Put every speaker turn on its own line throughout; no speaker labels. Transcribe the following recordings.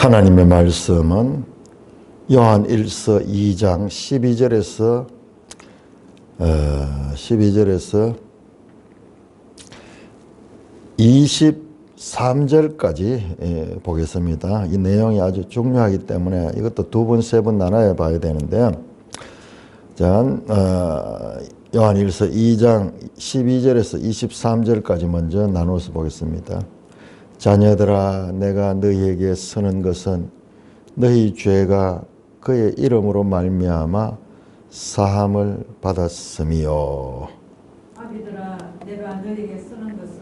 하나님의 말씀은 요한 1서 2장 12절에서 23절까지 보겠습니다. 이 내용이 아주 중요하기 때문에 이것도 두 번, 세 번 나눠야 봐야 되는데, 요한 1서 2장 12절에서 23절까지 먼저 나눠서 보겠습니다. 자녀들아, 내가 너희에게 쓰는 것은 너희 죄가 그의 이름으로 말미암아 사함을 받았음이요.
아비들아, 내가 너희에게 쓰는 것은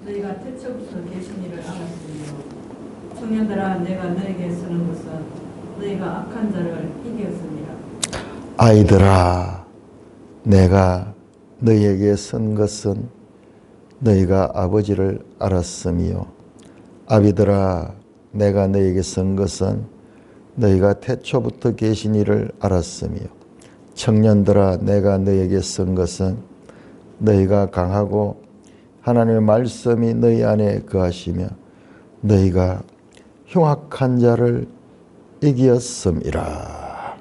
너희가 태초부터 계신 이를 알았으며, 청년들아, 내가 너희에게 쓰는 것은 너희가 악한 자를 이겼습니다.
아이들아, 내가 너희에게 쓴 것은 너희가 아버지를 알았으며, 아비들아, 내가 너희에게 쓴 것은 너희가 태초부터 계신 이를 알았으며, 청년들아, 내가 너희에게 쓴 것은 너희가 강하고 하나님의 말씀이 너희 안에 거하시며 너희가 흉악한 자를 이기었음이라.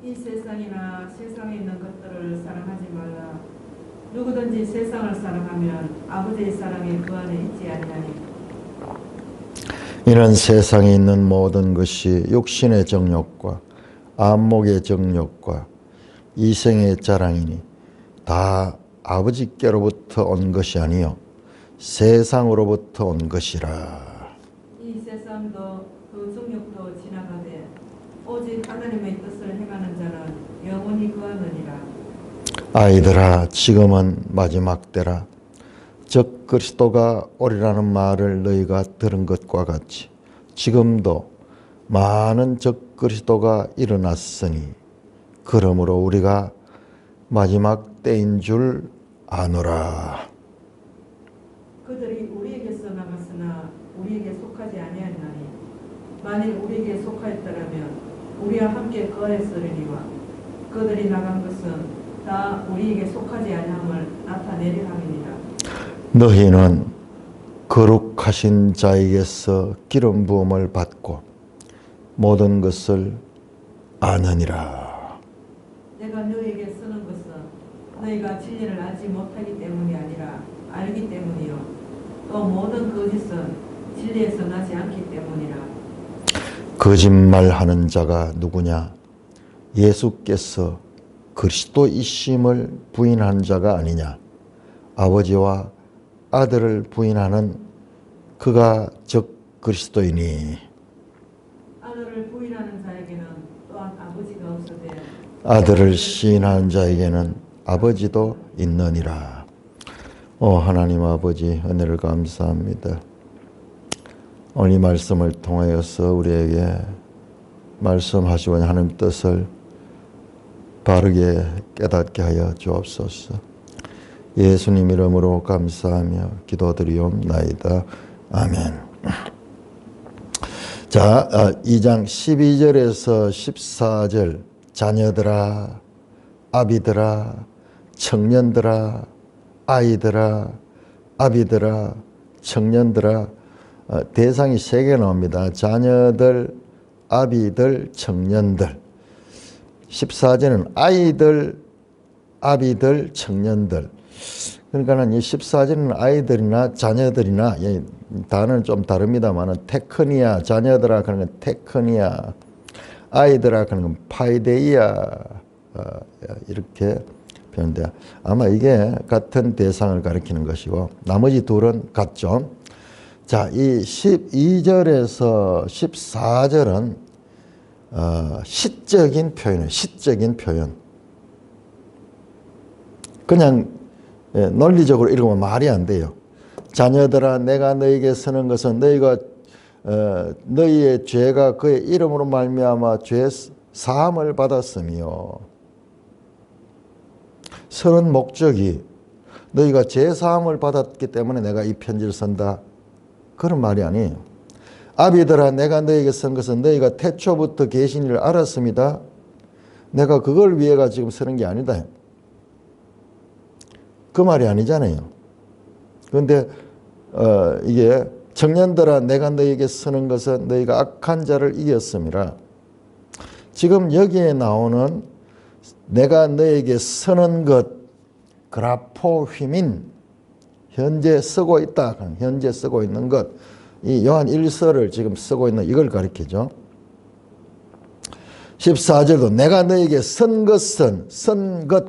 이 세상이나 세상에 있는 것들을 사랑하지 말라. 누구든지 세상을 사랑하면 아버지의 사랑이 그 안에 있지 아니하니.
이는 세상에 있는 모든 것이 육신의 정욕과 안목의 정욕과 이생의 자랑이니 다 아버지께로부터 온 것이 아니요 세상으로부터 온 것이라.
이 세상도 그 정욕도 지나가되 오직 하나님의 뜻을 행하는 자는 영원히 거하느니라.
아이들아, 지금은 마지막 때라. 즉 그리스도가 오리라는 말을 너희가 들은 것과 같이 지금도 많은 즉 그리스도가 일어났으니 그러므로 우리가 마지막 때인 줄 아노라.
그들이 우리에게서 나갔으나 우리에게 속하지 아니하나니 만일 우리에게 속하였더라면 우리와 함께 거했으리니와 그들이 나간 것은 다 우리에게 속하지 아니함을 나타내려 함이니라.
너희는 거룩하신 자에게서 기름 부음을 받고 모든 것을 아느니라.
내가 너희에게 쓰는 것은 너희가 진리를 알지 못하기 때문이 아니라 알기 때문이요 또 모든 거짓은 진리에서 나지 않기 때문이라.
거짓말하는 자가 누구냐? 예수께서 그리스도이심을 부인한 자가 아니냐? 아버지와 아들을 부인하는 그가 즉 그리스도이니.
아들을 부인하는 자에게는 또한 아버지가 없으되
아들을 시인하는 자에게는 아버지도 있느니라. 하나님 아버지, 은혜를 감사합니다. 오늘 이 말씀을 통하여서 우리에게 말씀하시고자 하는 뜻을 바르게 깨닫게 하여 주옵소서. 예수님 이름으로 감사하며 기도드리옵나이다. 아멘. 자, 2장 12절에서 14절, 자녀들아, 아비들아, 청년들아, 아이들아, 아비들아, 청년들아, 대상이 3개 나옵니다. 자녀들, 아비들, 청년들. 14절은 아이들, 아비들, 청년들. 그러니까는 이 14절은 아이들이나 자녀들이나, 단어는 좀 다릅니다만은 테크니아, 자녀들아 그런 건 테크니아, 아이들아 그런 건 파이데이아, 이렇게 표현돼요. 아마 이게 같은 대상을 가리키는 것이고 나머지 둘은 같죠. 자, 이 12절에서 14절은 시적인 표현이에요. 시적인 표현. 그냥 논리적으로 읽으면 말이 안 돼요. 자녀들아, 내가 너희에게 쓰는 것은 너희가 너희의 죄가 그의 이름으로 말미암아 죄 사함을 받았으며, 쓰는 목적이 너희가 죄 사함을 받았기 때문에 내가 이 편지를 쓴다, 그런 말이 아니에요. 아비들아, 내가 너희에게 쓴 것은 너희가 태초부터 계신 일을 알았습니다. 내가 그걸 위해가 지금 쓰는 게 아니다, 그 말이 아니잖아요. 그런데 이게 청년들아 내가 너희에게 쓰는 것은 너희가 악한 자를 이겼음이라. 지금 여기에 나오는 내가 너에게 쓰는 것, 그라포 휘민, 현재 쓰고 있다. 현재 쓰고 있는 것. 이 요한 1서를 지금 쓰고 있는 이걸 가리키죠. 14절도 내가 너에게 쓴 것은, 쓴 것,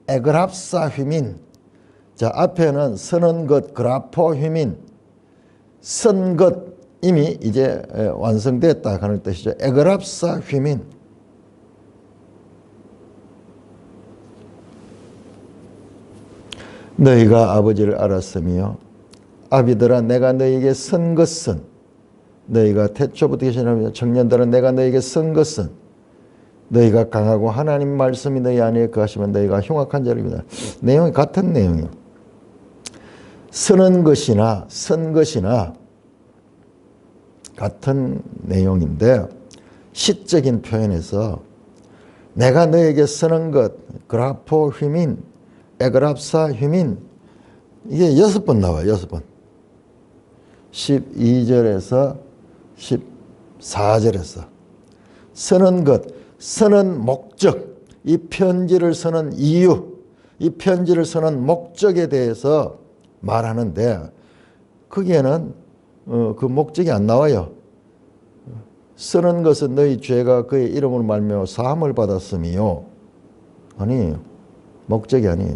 에그랍사 휘민. 자, 앞에는 쓰는 것, 그라포 휘민. 쓴 것, 이미 이제 완성됐다 하는 뜻이죠. 에그랍사 휘민. 너희가 아버지를 알았으며 아비들아 내가 너희에게 쓴 것은 너희가 태초부터 계시나며 청년들아 내가 너희에게 쓴 것은 너희가 강하고 하나님 말씀이 너희 안에 거하시면 너희가 흉악한 자입니다. 내용이 같은 내용이에요. 쓰는 것이나 쓴 것이나 같은 내용인데 시적인 표현에서 내가 너에게 쓰는 것 그라포 휘민 에그랍사 휘민 이게 6번 나와요. 6번 12절에서 14절에서 쓰는 것, 쓰는 목적, 이 편지를 쓰는 이유, 이 편지를 쓰는 목적에 대해서 말하는데 거기에는 그 목적이 안 나와요. 쓰는 것은 너희 죄가 그의 이름으로 말미암아 사함을 받았음이요. 아니에요. 목적이 아니에요.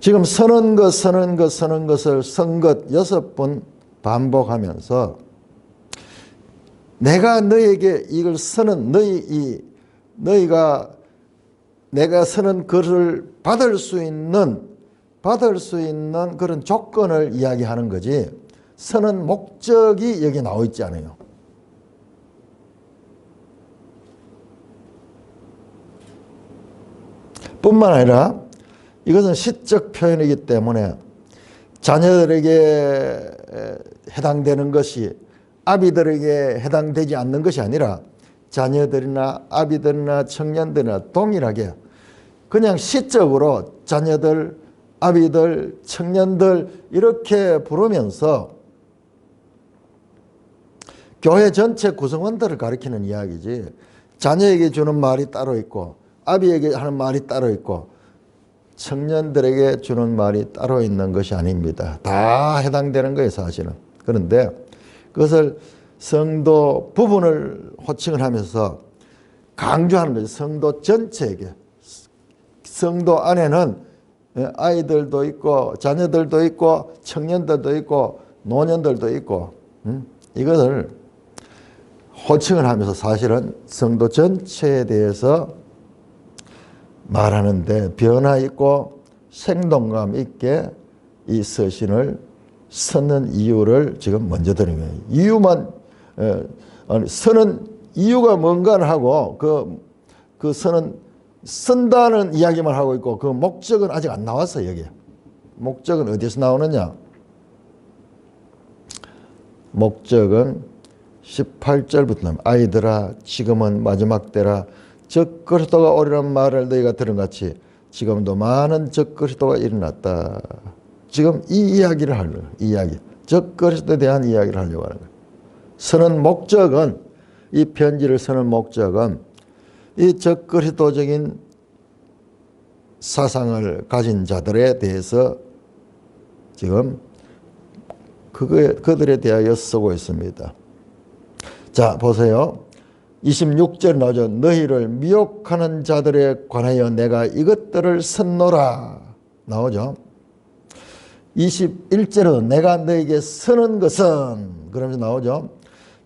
지금 쓰는 것, 쓰는 것, 쓰는 것을 쓴 것 6번 반복하면서 내가 너에게 이걸 쓰는 너희가 내가 쓰는 글을 받을 수 있는 그런 조건을 이야기하는 거지 쓰는 목적이 여기 나와 있지 않아요. 뿐만 아니라 이것은 시적 표현이기 때문에 자녀들에게 해당되는 것이 아비들에게 해당되지 않는 것이 아니라 자녀들이나 아비들이나 청년들이나 동일하게 그냥 시적으로 자녀들, 아비들, 청년들 이렇게 부르면서 교회 전체 구성원들을 가리키는 이야기지 자녀에게 주는 말이 따로 있고 아비에게 하는 말이 따로 있고 청년들에게 주는 말이 따로 있는 것이 아닙니다. 다 해당되는 거예요, 사실은. 그런데 그것을 성도 부분을 호칭을 하면서 강조하는 거죠. 성도 전체에게. 성도 안에는 아이들도 있고 자녀들도 있고 청년들도 있고 노년들도 있고 이것을 호칭을 하면서 사실은 성도 전체에 대해서 말하는데 변화 있고 생동감 있게 이 서신을 쓰는 이유를 지금 먼저 드리는 거예요. 이유만 쓰는 이유가 뭔가를 하고 그 쓰는 쓴다는 이야기만 하고 있고 그 목적은 아직 안 나왔어요. 여기 목적은 어디서 나오느냐? 목적은 18절부터 나옵니다. 아이들아 지금은 마지막 때라 적 그리스도가 오리라는 말을 너희가 들은 같이 지금도 많은 적 그리스도가 일어났다. 지금 이 이야기를 하려고 이야기. 적 그리스도에 대한 이야기를 하려고 하는 거예요. 쓰는 목적은 이 편지를 쓰는 목적은 이 적 그리스도적인 사상을 가진 자들에 대해서 지금 그들에 대하여 쓰고 있습니다. 자, 보세요. 26절 나오죠. 너희를 미혹하는 자들에 관하여 내가 이것들을 썼노라. 나오죠. 21절은 내가 너에게 쓰는 것은 그러면서 나오죠.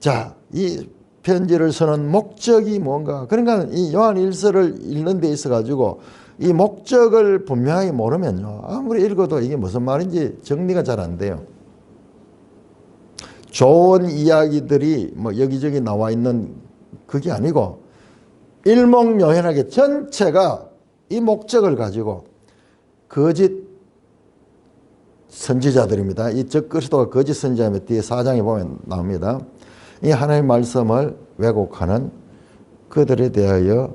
자, 이 편지를 쓰는 목적이 뭔가. 그러니까 이 요한 1서를 읽는 데 있어 가지고 이 목적을 분명하게 모르면요. 아무리 읽어도 이게 무슨 말인지 정리가 잘 안 돼요. 좋은 이야기들이 뭐 여기저기 나와 있는 그게 아니고 일목요연하게 전체가 이 목적을 가지고 거짓 선지자들입니다. 이 적 그리스도가 거짓 선지자면 뒤에 4장에 보면 나옵니다. 이 하나님의 말씀을 왜곡하는 그들에 대하여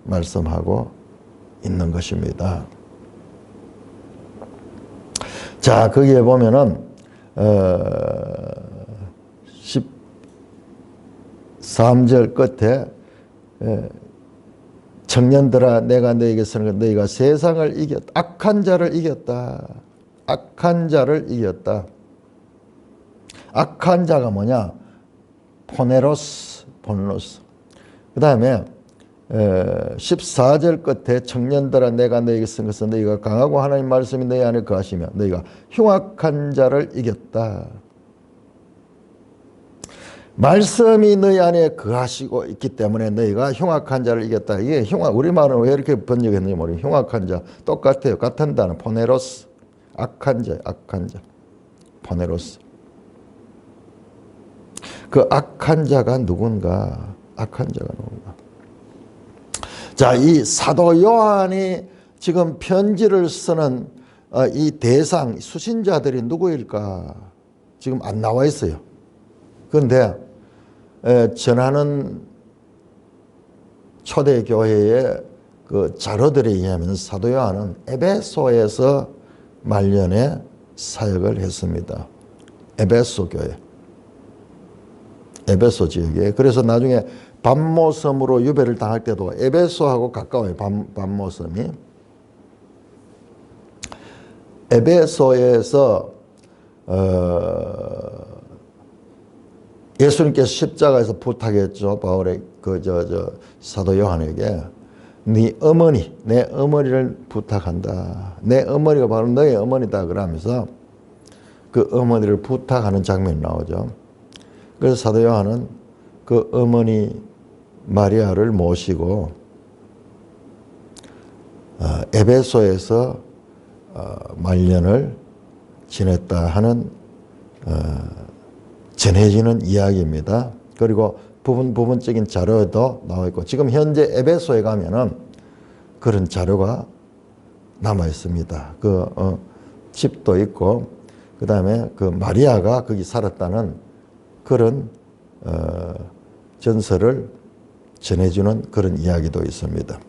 말씀하고 있는 것입니다. 자, 거기에 보면은 13절 끝에 청년들아 내가 너에게 쓰는 것 너희가 세상을 이겼다. 악한 자를 이겼다. 악한 자를 이겼다. 악한 자가 뭐냐? 포네로스, 포네로스. 그 다음에 14절 끝에 청년들아 내가 너에게 쓴 것은 너희가 강하고 하나님 말씀이 너희 안에 거하시며 너희가 흉악한 자를 이겼다. 말씀이 너희 안에 거하시고 있기 때문에 너희가 흉악한 자를 이겼다. 이게 우리말은 왜 이렇게 번역했는지 모르겠어요. 흉악한 자 똑같아요. 같은 단어 포네로스. 악한 자, 악한 자. 포네로스. 그 악한 자가 누군가? 악한 자가 누군가? 자, 이 사도 요한이 지금 편지를 쓰는 이 대상, 수신자들이 누구일까? 지금 안 나와 있어요. 그런데 전하는 초대교회의 그 자료들에 의하면 사도 요한은 에베소에서 말년에 사역을 했습니다. 에베소 교회. 에베소 지역에. 그래서 나중에 밤모섬으로 유배를 당할 때도 에베소하고 가까워요. 밤모섬이. 에베소에서 예수님께서 십자가에서 부탁했죠. 바울의 사도 요한에게 네 어머니, 내 어머니를 부탁한다. 내 어머니가 바로 너의 어머니다. 그러면서 그 어머니를 부탁하는 장면이 나오죠. 그래서 사도 요한은 그 어머니 마리아를 모시고 에베소에서 말년을 지냈다 하는 전해지는 이야기입니다. 그리고 부분적인 자료도 나와 있고 지금 현재 에베소에 가면은 그런 자료가 남아 있습니다. 그 집도 있고 그 다음에 그 마리아가 거기 살았다는 그런 전설을 전해주는 그런 이야기도 있습니다.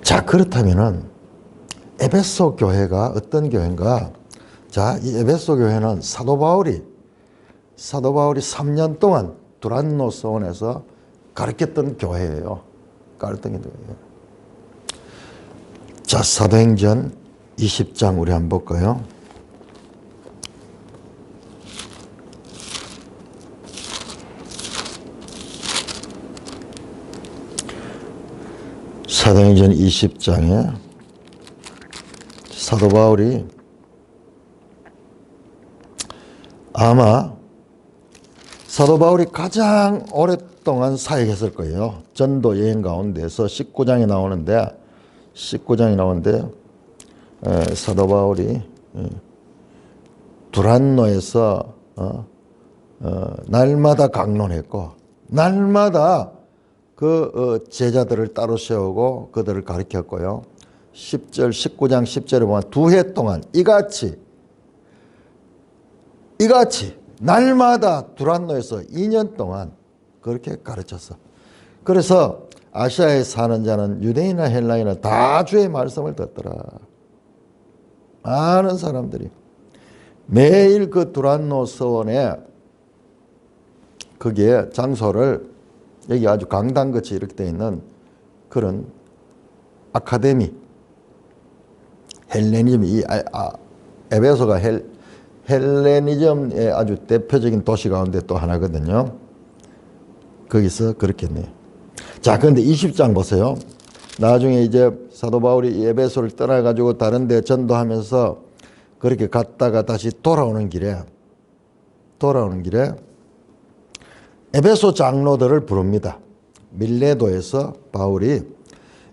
자, 그렇다면은 에베소 교회가 어떤 교회인가? 자, 이 에베소 교회는 사도 바울이 3년 동안 두란노 소원에서 가르쳤던 교회예요. 가르쳤던 교회예요. 자, 사도행전 20장 우리 한번 볼까요? 사도행전 20장에 사도 바울이 아마 사도 바울이 가장 오랫동안 사역했을 거예요. 전도 여행 가운데서 19장이 나오는데 사도 바울이 두란노에서 날마다 강론했고 날마다 그 제자들을 따로 세우고 그들을 가르쳤고요. 19장 10절에 보면 2해 동안 이같이 날마다 두란노에서 2년 동안 그렇게 가르쳤어. 그래서 아시아에 사는 자는 유대인이나 헬라인이나 다 주의 말씀을 듣더라. 많은 사람들이 매일 그 두란노 서원에 거기에 장소를 여기 아주 강당같이 이렇게 되어 있는 그런 아카데미 헬레니즘이 에베소가 헬레니즘의 아주 대표적인 도시 가운데 또 하나거든요. 거기서 그렇게 했네요. 자, 그런데 20장 보세요. 나중에 이제 사도 바울이 에베소를 떠나가지고 다른 데 전도하면서 그렇게 갔다가 다시 돌아오는 길에 에베소 장로들을 부릅니다. 밀레도에서 바울이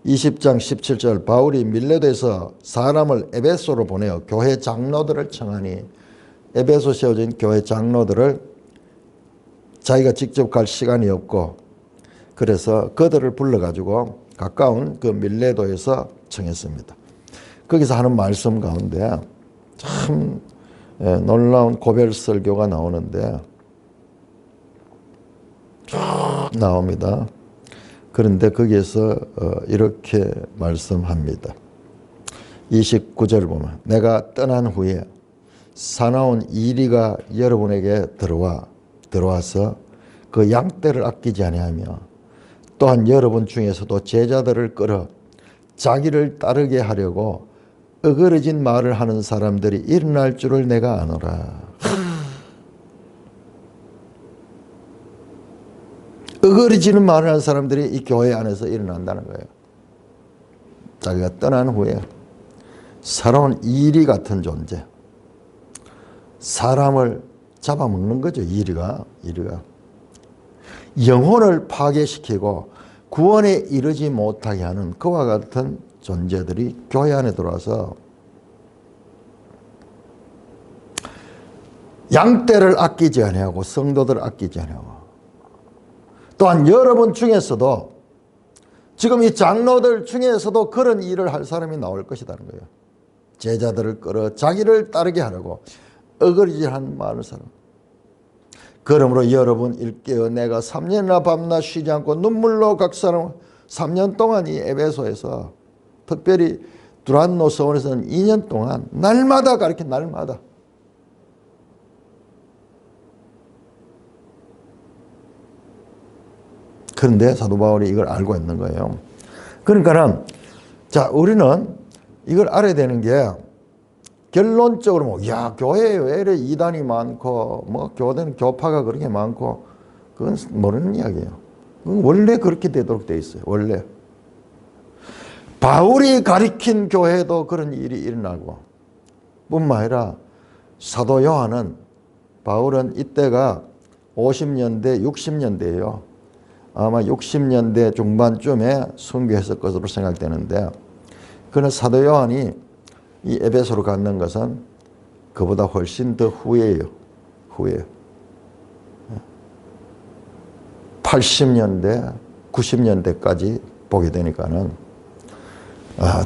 20장 17절 바울이 밀레도에서 사람을 에베소로 보내어 교회 장로들을 청하니 에베소 세워진 교회 장로들을 자기가 직접 갈 시간이 없고 그래서 그들을 불러가지고 가까운 그 밀레도에서 청했습니다. 거기서 하는 말씀 가운데 참 놀라운 고별 설교가 나오는데 쭉 나옵니다. 그런데 거기에서 이렇게 말씀합니다. 29절 보면 내가 떠난 후에 사나운 이리가 여러분에게 들어와서 그 양떼를 아끼지 아니하며 또한 여러분 중에서도 제자들을 끌어 자기를 따르게 하려고 어그러진 말을 하는 사람들이 일어날 줄을 내가 아노라. 어그러지는 말을 하는 사람들이 이 교회 안에서 일어난다는 거예요. 자기가 떠난 후에 새로운 이리 같은 존재, 사람을 잡아먹는 거죠. 이리가 영혼을 파괴시키고 구원에 이르지 못하게 하는 그와 같은 존재들이 교회 안에 들어와서 양떼를 아끼지 아니하고 성도들을 아끼지 아니하고 또한 여러분 중에서도 지금 이 장로들 중에서도 그런 일을 할 사람이 나올 것이라는 거예요. 제자들을 끌어 자기를 따르게 하려고 어그러지한 많은 사람. 그러므로 여러분 일깨어 내가 3년이나 밤낮 쉬지 않고 눈물로 각사람 3년 동안 이 에베소에서 특별히 두란노 서원에서는 2년 동안 날마다 가르쳐 날마다 그런데 사도 바울이 이걸 알고 있는 거예요. 그러니까는 자 우리는 이걸 알아야 되는 게 결론적으로 뭐 야 교회에 왜 이래 이단이 많고 뭐 교회는 교파가 그렇게 많고 그건 모르는 이야기예요. 그건 원래 그렇게 되도록 돼 있어요. 원래 바울이 가리킨 교회도 그런 일이 일어나고 뿐만 아니라 사도 요한은 바울은 이때가 50년대 60년대예요. 아마 60년대 중반쯤에 순교했을 것으로 생각되는데 그는 사도 요한이 이 에베소로 갔는 것은 그보다 훨씬 더 후예요. 후에 80년대 90년대까지 보게 되니까는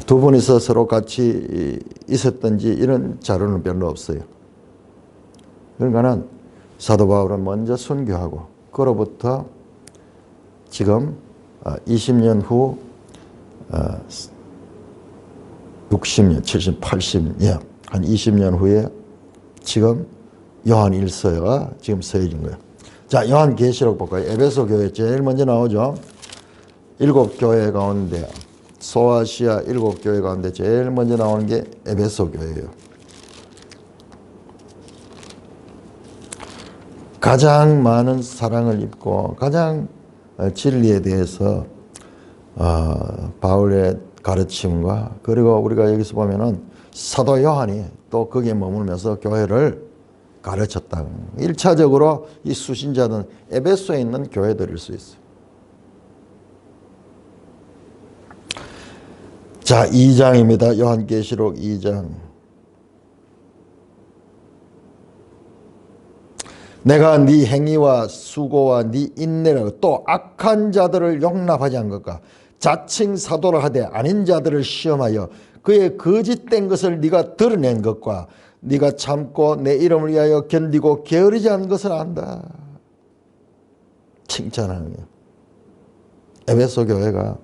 두 분이서 서로 같이 있었던지 이런 자료는 별로 없어요. 그러니까는 사도 바울은 먼저 순교하고 그로부터 지금 20년 후 60년, 70, 80년, 한 20년 후에 지금 요한 1서가 지금 서해진 거예요. 자, 요한 계시록 볼까요? 에베소 교회 제일 먼저 나오죠. 7교회 가운데 소아시아 7교회 가운데 제일 먼저 나오는 게 에베소 교회예요. 가장 많은 사랑을 입고 가장 진리에 대해서 바울의 가르침과 그리고 우리가 여기서 보면은 사도 요한이 또 거기에 머물면서 교회를 가르쳤다. 1차적으로 이 수신자는 에베소에 있는 교회들일 수 있어요. 자, 2장입니다. 요한계시록 2장. 내가 네 행위와 수고와 네 인내를 또 악한 자들을 용납하지 않은 것과 자칭 사도를 하되 아닌 자들을 시험하여 그의 거짓된 것을 네가 드러낸 것과 네가 참고 내 이름을 위하여 견디고 게으르지 않은 것을 안다. 칭찬하는 거예요. 에베소 교회가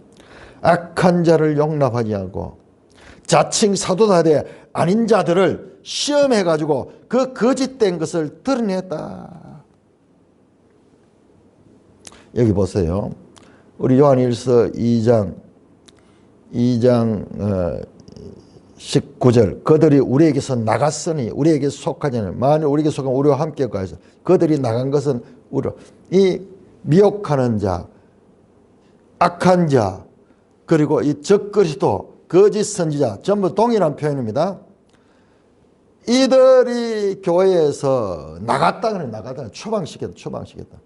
악한 자를 용납하지 않고 자칭 사도다 하되 아닌 자들을 시험해가지고 그 거짓된 것을 드러냈다. 여기 보세요. 우리 요한일서 2장 19절 그들이 우리에게서 나갔으니 우리에게 속하지 않으면 만일 우리에게 속하면 우리와 함께 가서 그들이 나간 것은 우리로 이 미혹하는 자 악한 자 그리고 이 적그리스도 거짓 선지자 전부 동일한 표현입니다. 이들이 교회에서 나갔다 그래 나갔다 추방시켰다.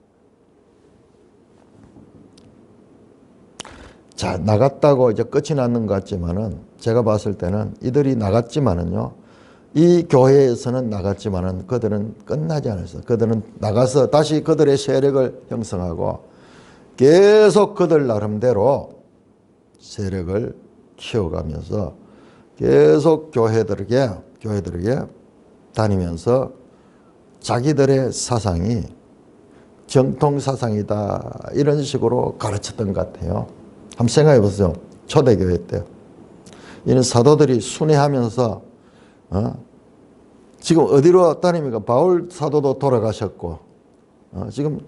자, 나갔다고 이제 끝이 났는 것 같지만은 제가 봤을 때는 이들이 나갔지만은요. 이 교회에서는 나갔지만은 그들은 끝나지 않았어요. 그들은 나가서 다시 그들의 세력을 형성하고 계속 그들 나름대로 세력을 키워가면서 계속 교회들에게 다니면서 자기들의 사상이 정통 사상이다 이런 식으로 가르쳤던 것 같아요. 한번 생각해 보세요. 초대교회 때 이런 사도들이 순회하면서 지금 어디로 다닙니까? 바울 사도도 돌아가셨고 지금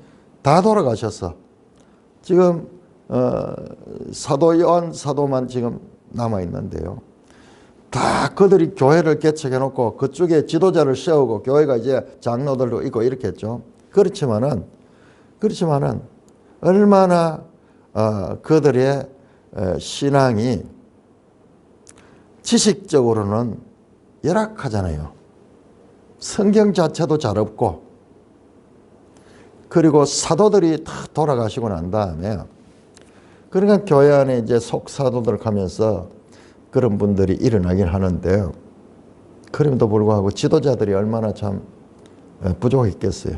다 돌아가셨어. 지금 사도 요한 사도만 지금 남아 있는데요. 다 그들이 교회를 개척해 놓고 그쪽에 지도자를 세우고 교회가 이제 장로들도 있고 이렇게 했죠. 그렇지만은 얼마나 그들의 신앙이 지식적으로는 열악하잖아요. 성경 자체도 잘 없고, 그리고 사도들이 다 돌아가시고 난 다음에, 그러니까 교회 안에 이제 속사도들 하면서 그런 분들이 일어나긴 하는데, 그럼에도 불구하고 지도자들이 얼마나 참 부족했겠어요.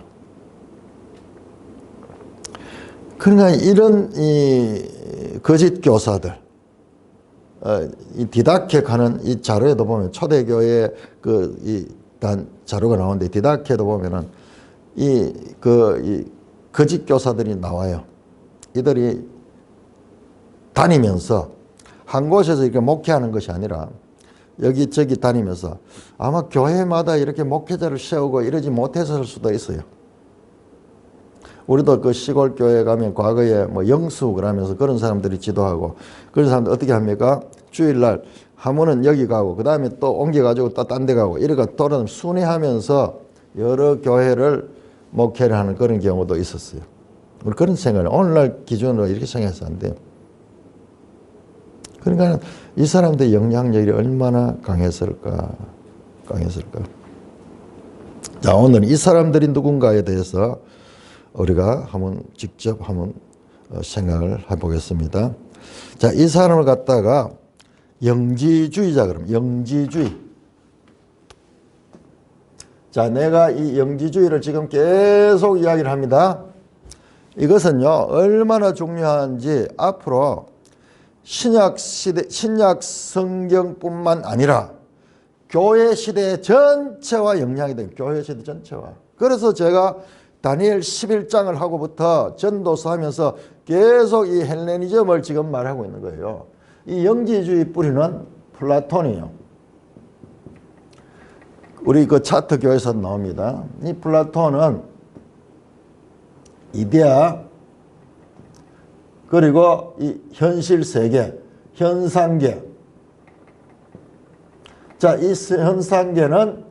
그러니까 이런 이 거짓 교사들, 이 디다케 하는 이 자료에도 보면 초대교회 이 자료가 나오는데 디다케도 보면은 이 거짓 교사들이 나와요. 이들이 다니면서 한 곳에서 이렇게 목회하는 것이 아니라 여기저기 다니면서 아마 교회마다 이렇게 목회자를 세우고 이러지 못했을 수도 있어요. 우리도 그 시골 교회 가면 과거에 뭐 영숙을 하면서 그런 사람들이 지도하고, 그런 사람들 어떻게 합니까? 주일날 하면은 여기 가고 그 다음에 또 옮겨가지고 또 딴 데 가고 이러니까 돌아다니면서 순회하면서 여러 교회를 목회를 하는 그런 경우도 있었어요. 우리 그런 생각을 오늘날 기준으로 이렇게 생각해서 안 돼요. 그러니까 이 사람들의 영향력이 얼마나 강했을까. 자, 오늘 이 사람들이 누군가에 대해서 우리가 직접 생각을 해보겠습니다. 자, 이 사람을 갖다가 영지주의자 그러면 영지주의. 자, 내가 이 영지주의를 지금 계속 이야기를 합니다. 이것은요, 얼마나 중요한지 앞으로 신약 성경뿐만 아니라 교회 시대 전체와 영향이 돼요. 교회 시대 전체와. 그래서 제가 다니엘 11장을 하고부터 전도서 하면서 계속 이 헬레니즘을 지금 말하고 있는 거예요. 이 영지주의 뿌리는 플라톤이에요. 우리 그 차트 교회에서 나옵니다. 이 플라톤은 이데아, 그리고 이 현실 세계, 현상계. 자, 이 현상계는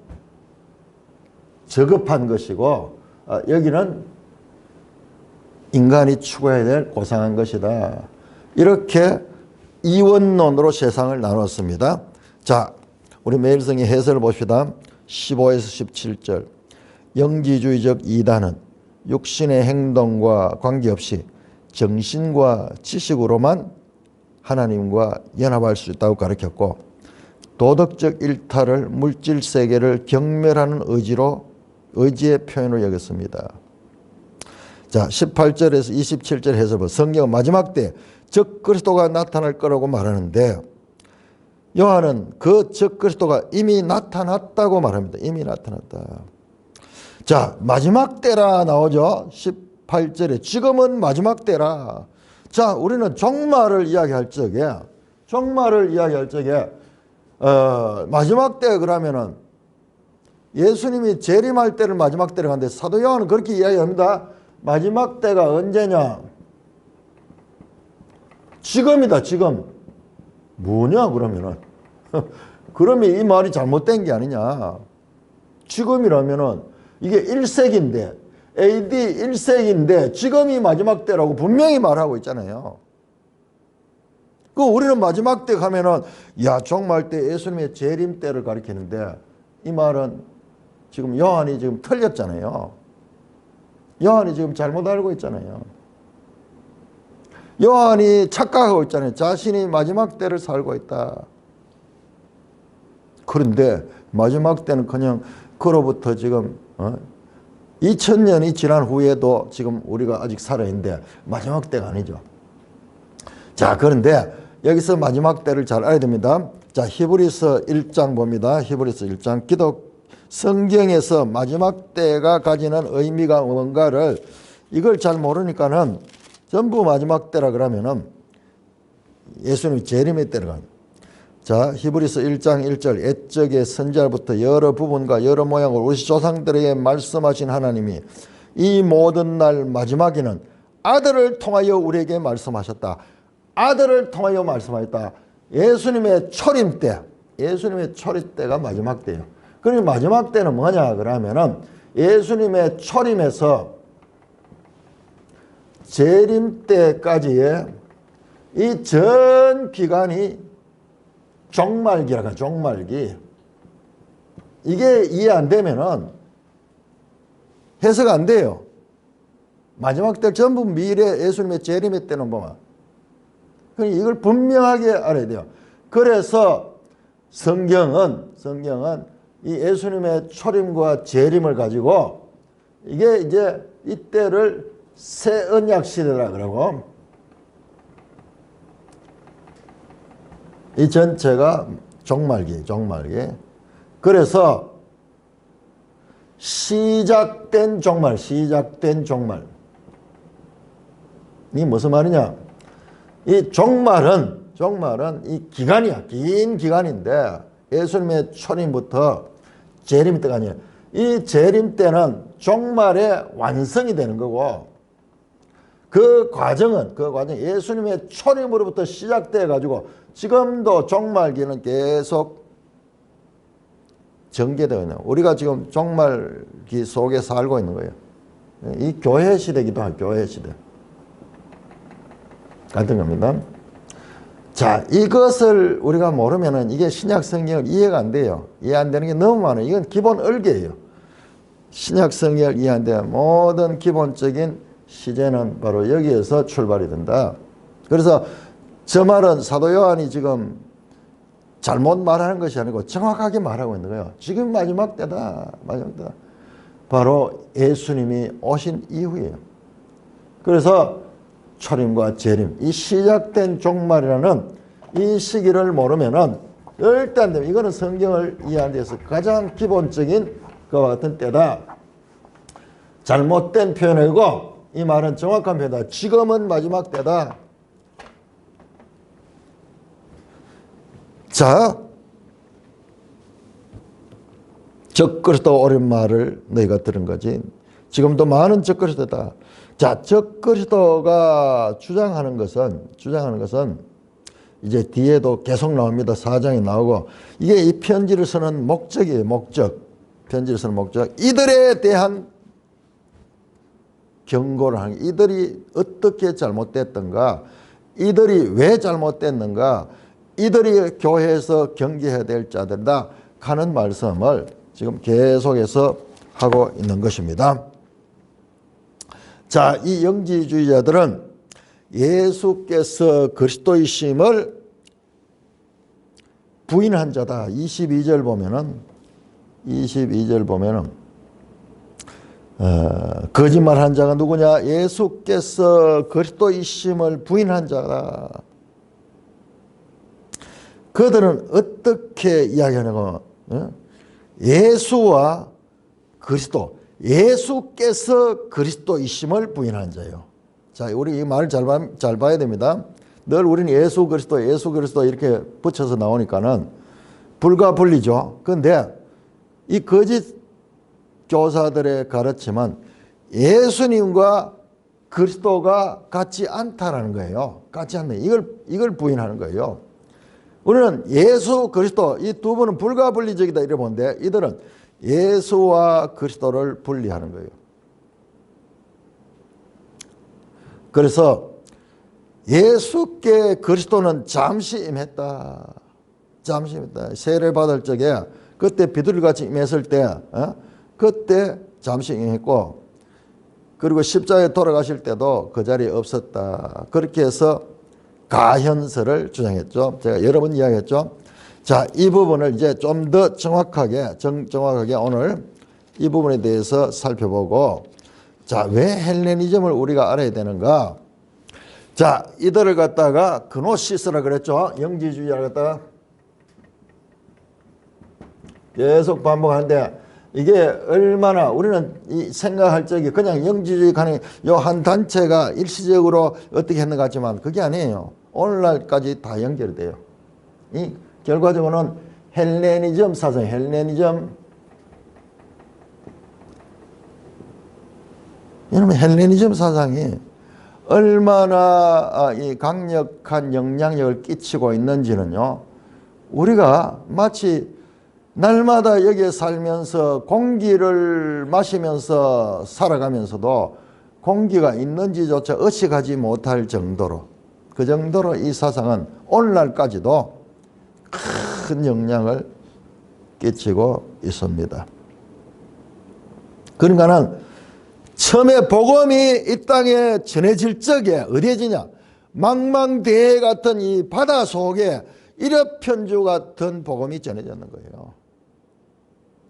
저급한 것이고, 여기는 인간이 추구해야 될 고상한 것이다. 이렇게 이원론으로 세상을 나눴습니다. 자, 우리 매일성의 해설을 봅시다. 15에서 17절. 영지주의적 이단은 육신의 행동과 관계없이 정신과 지식으로만 하나님과 연합할 수 있다고 가르쳤고, 도덕적 일탈을 물질 세계를 경멸하는 의지의 표현으로 여겼습니다. 자, 18절에서 27절 해서 성경은 마지막 때 적그리스도가 나타날 거라고 말하는데, 요한은 그 적그리스도가 이미 나타났다고 말합니다. 이미 나타났다. 자, 마지막 때라 나오죠. 18절에 지금은 마지막 때라. 자, 우리는 종말을 이야기할 적에 마지막 때 그러면은 예수님이 재림할 때를 마지막 때를 하는데 사도 요한은 그렇게 이야기합니다. 마지막 때가 언제냐? 지금이다, 지금. 뭐냐, 그러면은. 그러면 이 말이 잘못된 게 아니냐. 지금이라면은 이게 1세기인데, AD 1세기인데 지금이 마지막 때라고 분명히 말하고 있잖아요. 그 우리는 마지막 때 가면은, 야, 종말 때 예수님의 재림 때를 가리키는데, 이 말은 지금 요한이 지금 틀렸잖아요. 요한이 지금 잘못 알고 있잖아요. 요한이 착각하고 있잖아요. 자신이 마지막 때를 살고 있다. 그런데 마지막 때는 그냥 그로부터 지금 2000년이 지난 후에도 지금 우리가 아직 살아있는데 마지막 때가 아니죠. 자, 그런데 여기서 마지막 때를 잘 알아야 됩니다. 자, 히브리서 1장 봅니다. 히브리서 1장. 성경에서 마지막 때가 가지는 의미가 뭔가를 이걸 잘 모르니까는 전부 마지막 때라 그러면은 예수님이 재림의 때를 가는. 자, 히브리서 1장 1절 옛적의 선지자부터 여러 부분과 여러 모양을 우리 조상들에게 말씀하신 하나님이 이 모든 날 마지막에는 아들을 통하여 우리에게 말씀하셨다. 아들을 통하여 말씀하셨다. 예수님의 초림 때, 예수님의 초림 때가 마지막 때예요. 그러니 마지막 때는 뭐냐 그러면은 예수님의 초림에서 재림 때까지의 이 전 기간이 종말기라고 해요. 종말기. 이게 이해 안 되면은 해석 안 돼요. 마지막 때 전부 미래 예수님의 재림의 때는 뭐야? 그러니까 이걸 분명하게 알아야 돼요. 그래서 성경은 이 예수님의 초림과 재림을 가지고 이게 이제 이때를 새 언약 시대라 그러고 이 전체가 종말기. 그래서 시작된 종말. 이 무슨 말이냐? 이 종말은 이 기간이야. 긴 기간인데 예수님의 초림부터 재림 때가 아니에요. 이 재림 때는 종말의 완성이 되는 거고 그 과정은 예수님의 초림으로부터 시작돼 가지고 지금도 종말기는 계속 전개되어 있는 거예요. 우리가 지금 종말기 속에 살고 있는 거예요. 이 교회 시대기도 하고 교회 시대. 같은 겁니다. 자, 이것을 우리가 모르면은 이게 신약 성경을 이해가 안 돼요. 이해 안 되는 게 너무 많아요. 이건 기본 얼개예요. 신약 성경을 이해 안 돼요. 모든 기본적인 시제는 바로 여기에서 출발이 된다. 그래서 저 말은 사도 요한이 지금 잘못 말하는 것이 아니고 정확하게 말하고 있는 거예요. 지금 마지막 때다. 바로 예수님이 오신 이후예요. 그래서 초림과 재림, 이 시작된 종말이라는 이 시기를 모르면은 일단 이거는 성경을 이해하는 데서 가장 기본적인 그와 같은 때다. 잘못된 표현이고 이 말은 정확한 표현이다. 지금은 마지막 때다. 자, 적그리스도 옳은 말을 너희가 들은 거지. 지금도 많은 적그리스도다. 자, 적그리스도가 주장하는 것은 이제 뒤에도 계속 나옵니다. 4장에 나오고 이게 이 편지를 쓰는 목적이에요. 편지를 쓰는 목적. 이들에 대한 경고를 하는 게 이들이 어떻게 잘못됐던가, 이들이 왜 잘못됐는가, 이들이 교회에서 경계해야 될 자들이다 하는 말씀을 지금 계속해서 하고 있는 것입니다. 자, 이 영지주의자들은 예수께서 그리스도이심을 부인한 자다. 22절 보면은 거짓말한 자가 누구냐? 예수께서 그리스도이심을 부인한 자다. 그들은 어떻게 이야기하냐고, 예수와 그리스도, 예수께서 그리스도이심을 부인한 자예요. 자, 우리 이 말을 잘 봐야 됩니다. 늘 우리는 예수 그리스도 이렇게 붙여서 나오니까는 불가분리죠. 그런데 이 거짓 교사들의 가르침은 예수님과 그리스도가 같지 않다라는 거예요. 같지 않네. 이걸 부인하는 거예요. 우리는 예수 그리스도 이 두 분은 불가분리적이다 이래 보는데 이들은 예수와 그리스도를 분리하는 거예요. 그래서 예수께 그리스도는 잠시 임했다. 세례를 받을 적에 그때 비둘기같이 임했을 때 그때 잠시 임했고, 그리고 십자가에 돌아가실 때도 그 자리에 없었다. 그렇게 해서 가현설을 주장했죠. 제가 여러 번 이야기했죠. 자, 이 부분을 이제 좀 더 정확하게 오늘 이 부분에 대해서 살펴보고, 자, 왜 헬레니즘을 우리가 알아야 되는가? 자, 이들을 갖다가 그노시스라 그랬죠. 영지주의자를 갖다가 계속 반복하는데 이게 얼마나 우리는 이 생각할 적에 그냥 영지주의 가는 요 한 단체가 일시적으로 어떻게 했는 것 같지만 그게 아니에요. 오늘날까지 다 연결돼요. 이 결과적으로는 헬레니즘 사상, 헬레니즘. 여러분, 헬레니즘 사상이 얼마나 이 강력한 영향력을 끼치고 있는지는요, 우리가 마치 날마다 여기에 살면서 공기를 마시면서 살아가면서도 공기가 있는지조차 의식하지 못할 정도로, 그 정도로 이 사상은 오늘날까지도 큰 영향을 끼치고 있습니다. 그러니까는 처음에 복음이 이 땅에 전해질 적에 어디에 지냐? 망망대해 같은 이 바다 속에 일엽편주 같은 복음이 전해졌는 거예요.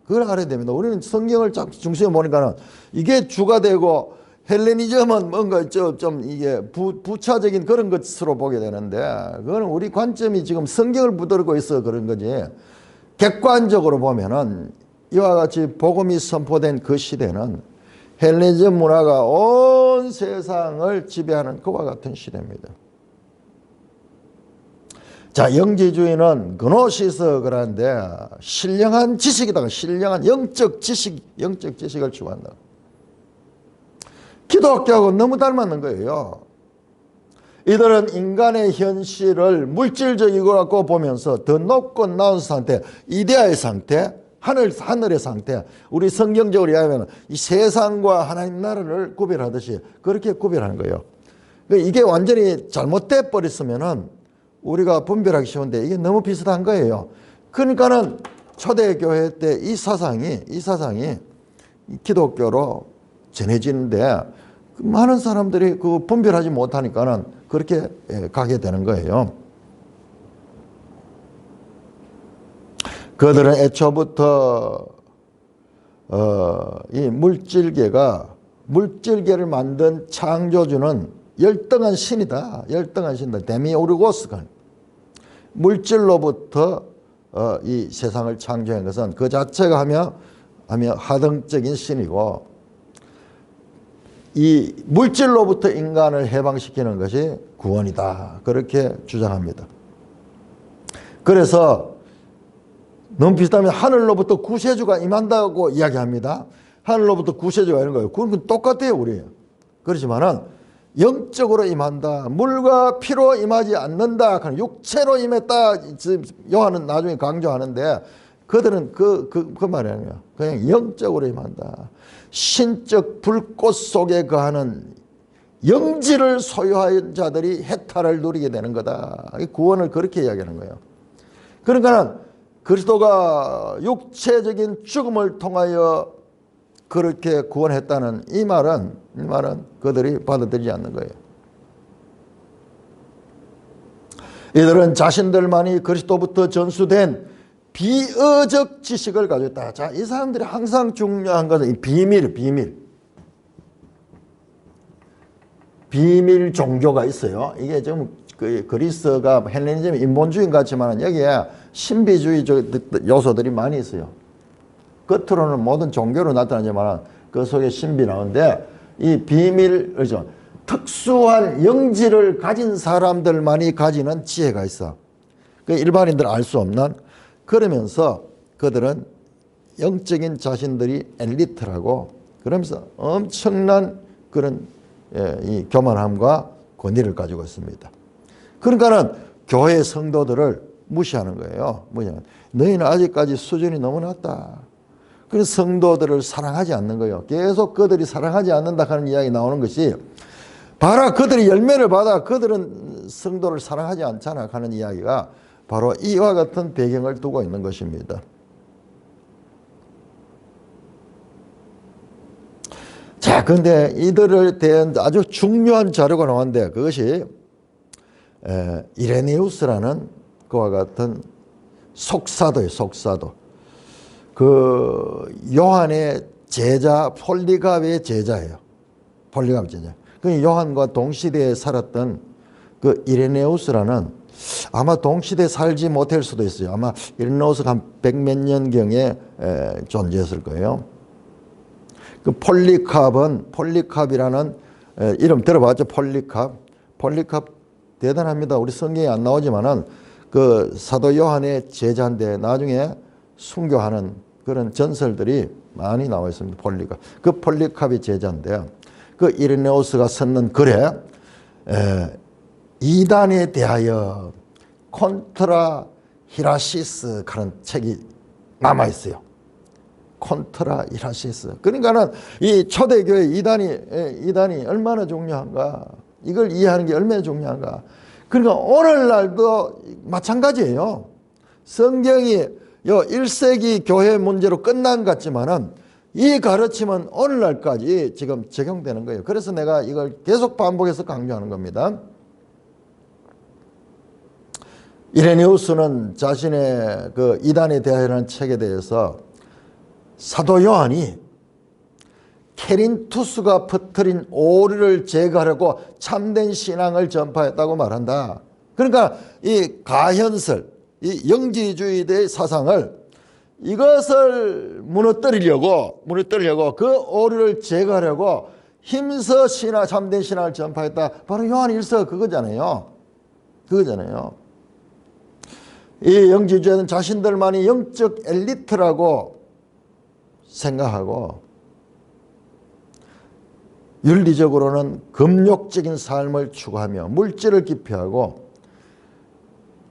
그걸 알아야 됩니다. 우리는 성경을 중심에 보니까는 이게 주가 되고 헬레니즘은 뭔가 좀 이게 부차적인 그런 것으로 보게 되는데, 그거는 우리 관점이 지금 성경을 붙들고 있어 그런 거지. 객관적으로 보면은 이와 같이 복음이 선포된 그 시대는 헬레니즘 문화가 온 세상을 지배하는 그와 같은 시대입니다. 자, 영지주의는 그노시스 그런데 신령한 지식이다. 신령한 영적 지식을 추구한다. 기독교하고 너무 닮았는 거예요. 이들은 인간의 현실을 물질적이고 갖고 보면서 더 높고 나은 상태, 이데아의 상태, 하늘의 상태, 우리 성경적으로 이야기하면 이 세상과 하나님 나라를 구별하듯이 그렇게 구별하는 거예요. 이게 완전히 잘못돼 버렸으면은 우리가 분별하기 쉬운데 이게 너무 비슷한 거예요. 그러니까는 초대교회 때 이 사상이 기독교로 전해지는데 많은 사람들이 그 분별하지 못하니까는 그렇게 가게 되는 거예요. 그들은 애초부터 이 물질계를 만든 창조주는 열등한 신이다. 열등한 신이다. 데미오르고스가 물질로부터 이 세상을 창조한 것은 그 자체가 하며 하등적인 신이고, 이 물질로부터 인간을 해방시키는 것이 구원이다. 그렇게 주장합니다. 그래서 너무 비슷하면 하늘로부터 구세주가 임한다고 이야기합니다. 하늘로부터 구세주가 이런 거예요. 그건 똑같아요, 우리. 그렇지만은 영적으로 임한다. 물과 피로 임하지 않는다. 육체로 임했다. 요한은 나중에 강조하는데 그들은 그 말이 아니에요. 그냥 영적으로 임한다. 신적 불꽃 속에 거하는 영지를 소유한 자들이 해탈을 누리게 되는 거다. 구원을 그렇게 이야기하는 거예요. 그러니까 그리스도가 육체적인 죽음을 통하여 그렇게 구원했다는 이 말은 그들이 받아들이지 않는 거예요. 이들은 자신들만이 그리스도부터 전수된 비의적 지식을 가지고 있다. 자, 이 사람들이 항상 중요한 것은 이 비밀 종교가 있어요. 이게 좀 그리스가 헬레니즘 인본주의 같지만 여기에 신비주의 요소들이 많이 있어요. 겉으로는 모든 종교로 나타나지만 그 속에 신비 나오는데, 이 비밀, 그렇죠? 특수한 영지를 가진 사람들만이 가지는 지혜가 있어. 그 일반인들 알 수 없는. 그러면서 그들은 영적인 자신들이 엘리트라고, 그러면서 엄청난 그런 이 교만함과 권위를 가지고 있습니다. 그러니까는 교회 성도들을 무시하는 거예요. 뭐냐면 너희는 아직까지 수준이 너무 낮다. 그래서 성도들을 사랑하지 않는 거예요. 계속 그들이 사랑하지 않는다 하는 이야기 나오는 것이, 봐라 그들이 열매를 받아 그들은 성도를 사랑하지 않잖아 하는 이야기가 바로 이와 같은 배경을 두고 있는 것입니다. 자, 그런데 이들에 대한 아주 중요한 자료가 나왔는데 그것이 이레네우스라는 그와 같은 속사도예요. 속사도. 그 요한의 제자 폴리갑의 제자예요. 폴리갑 제자. 그 요한과 동시대에 살았던 그 이레네우스라는, 아마 동시대에 살지 못할 수도 있어요. 아마 이레네우스가 한 100몇 년경에 존재했을 거예요. 그 폴리캅이라는 이름 들어봤죠? 폴리캅 대단합니다. 우리 성경에 안 나오지만은 그 사도 요한의 제자인데 나중에 순교하는 그런 전설들이 많이 나와 있습니다. 폴리갑. 그 폴리갑이 제자인데요. 그 이레네우스가 썼는 글에 이단에 대하여 콘트라 히라시스 하는 책이 남아 있어요. 콘트라 히라시스. 그러니까는 이 초대교회 이단이 얼마나 중요한가. 이걸 이해하는 게 얼마나 중요한가. 그러니까 오늘날도 마찬가지예요. 성경이 요 1세기 교회 문제로 끝난 것 같지만은 이 가르침은 오늘날까지 지금 적용되는 거예요. 그래서 내가 이걸 계속 반복해서 강조하는 겁니다. 이레네우스는 자신의 그 이단에 대하여라는 책에 대해서 사도 요한이 케린투스가 퍼뜨린 오류를 제거하려고 참된 신앙을 전파했다고 말한다. 그러니까 이 가현설, 이 영지주의의 사상을 이것을 무너뜨리려고 그 오류를 제거하려고 힘써 참된 신앙을 전파했다. 바로 요한 1서 그거잖아요. 이 영지주의는 자신들만이 영적 엘리트라고 생각하고 윤리적으로는 금욕적인 삶을 추구하며 물질을 기피하고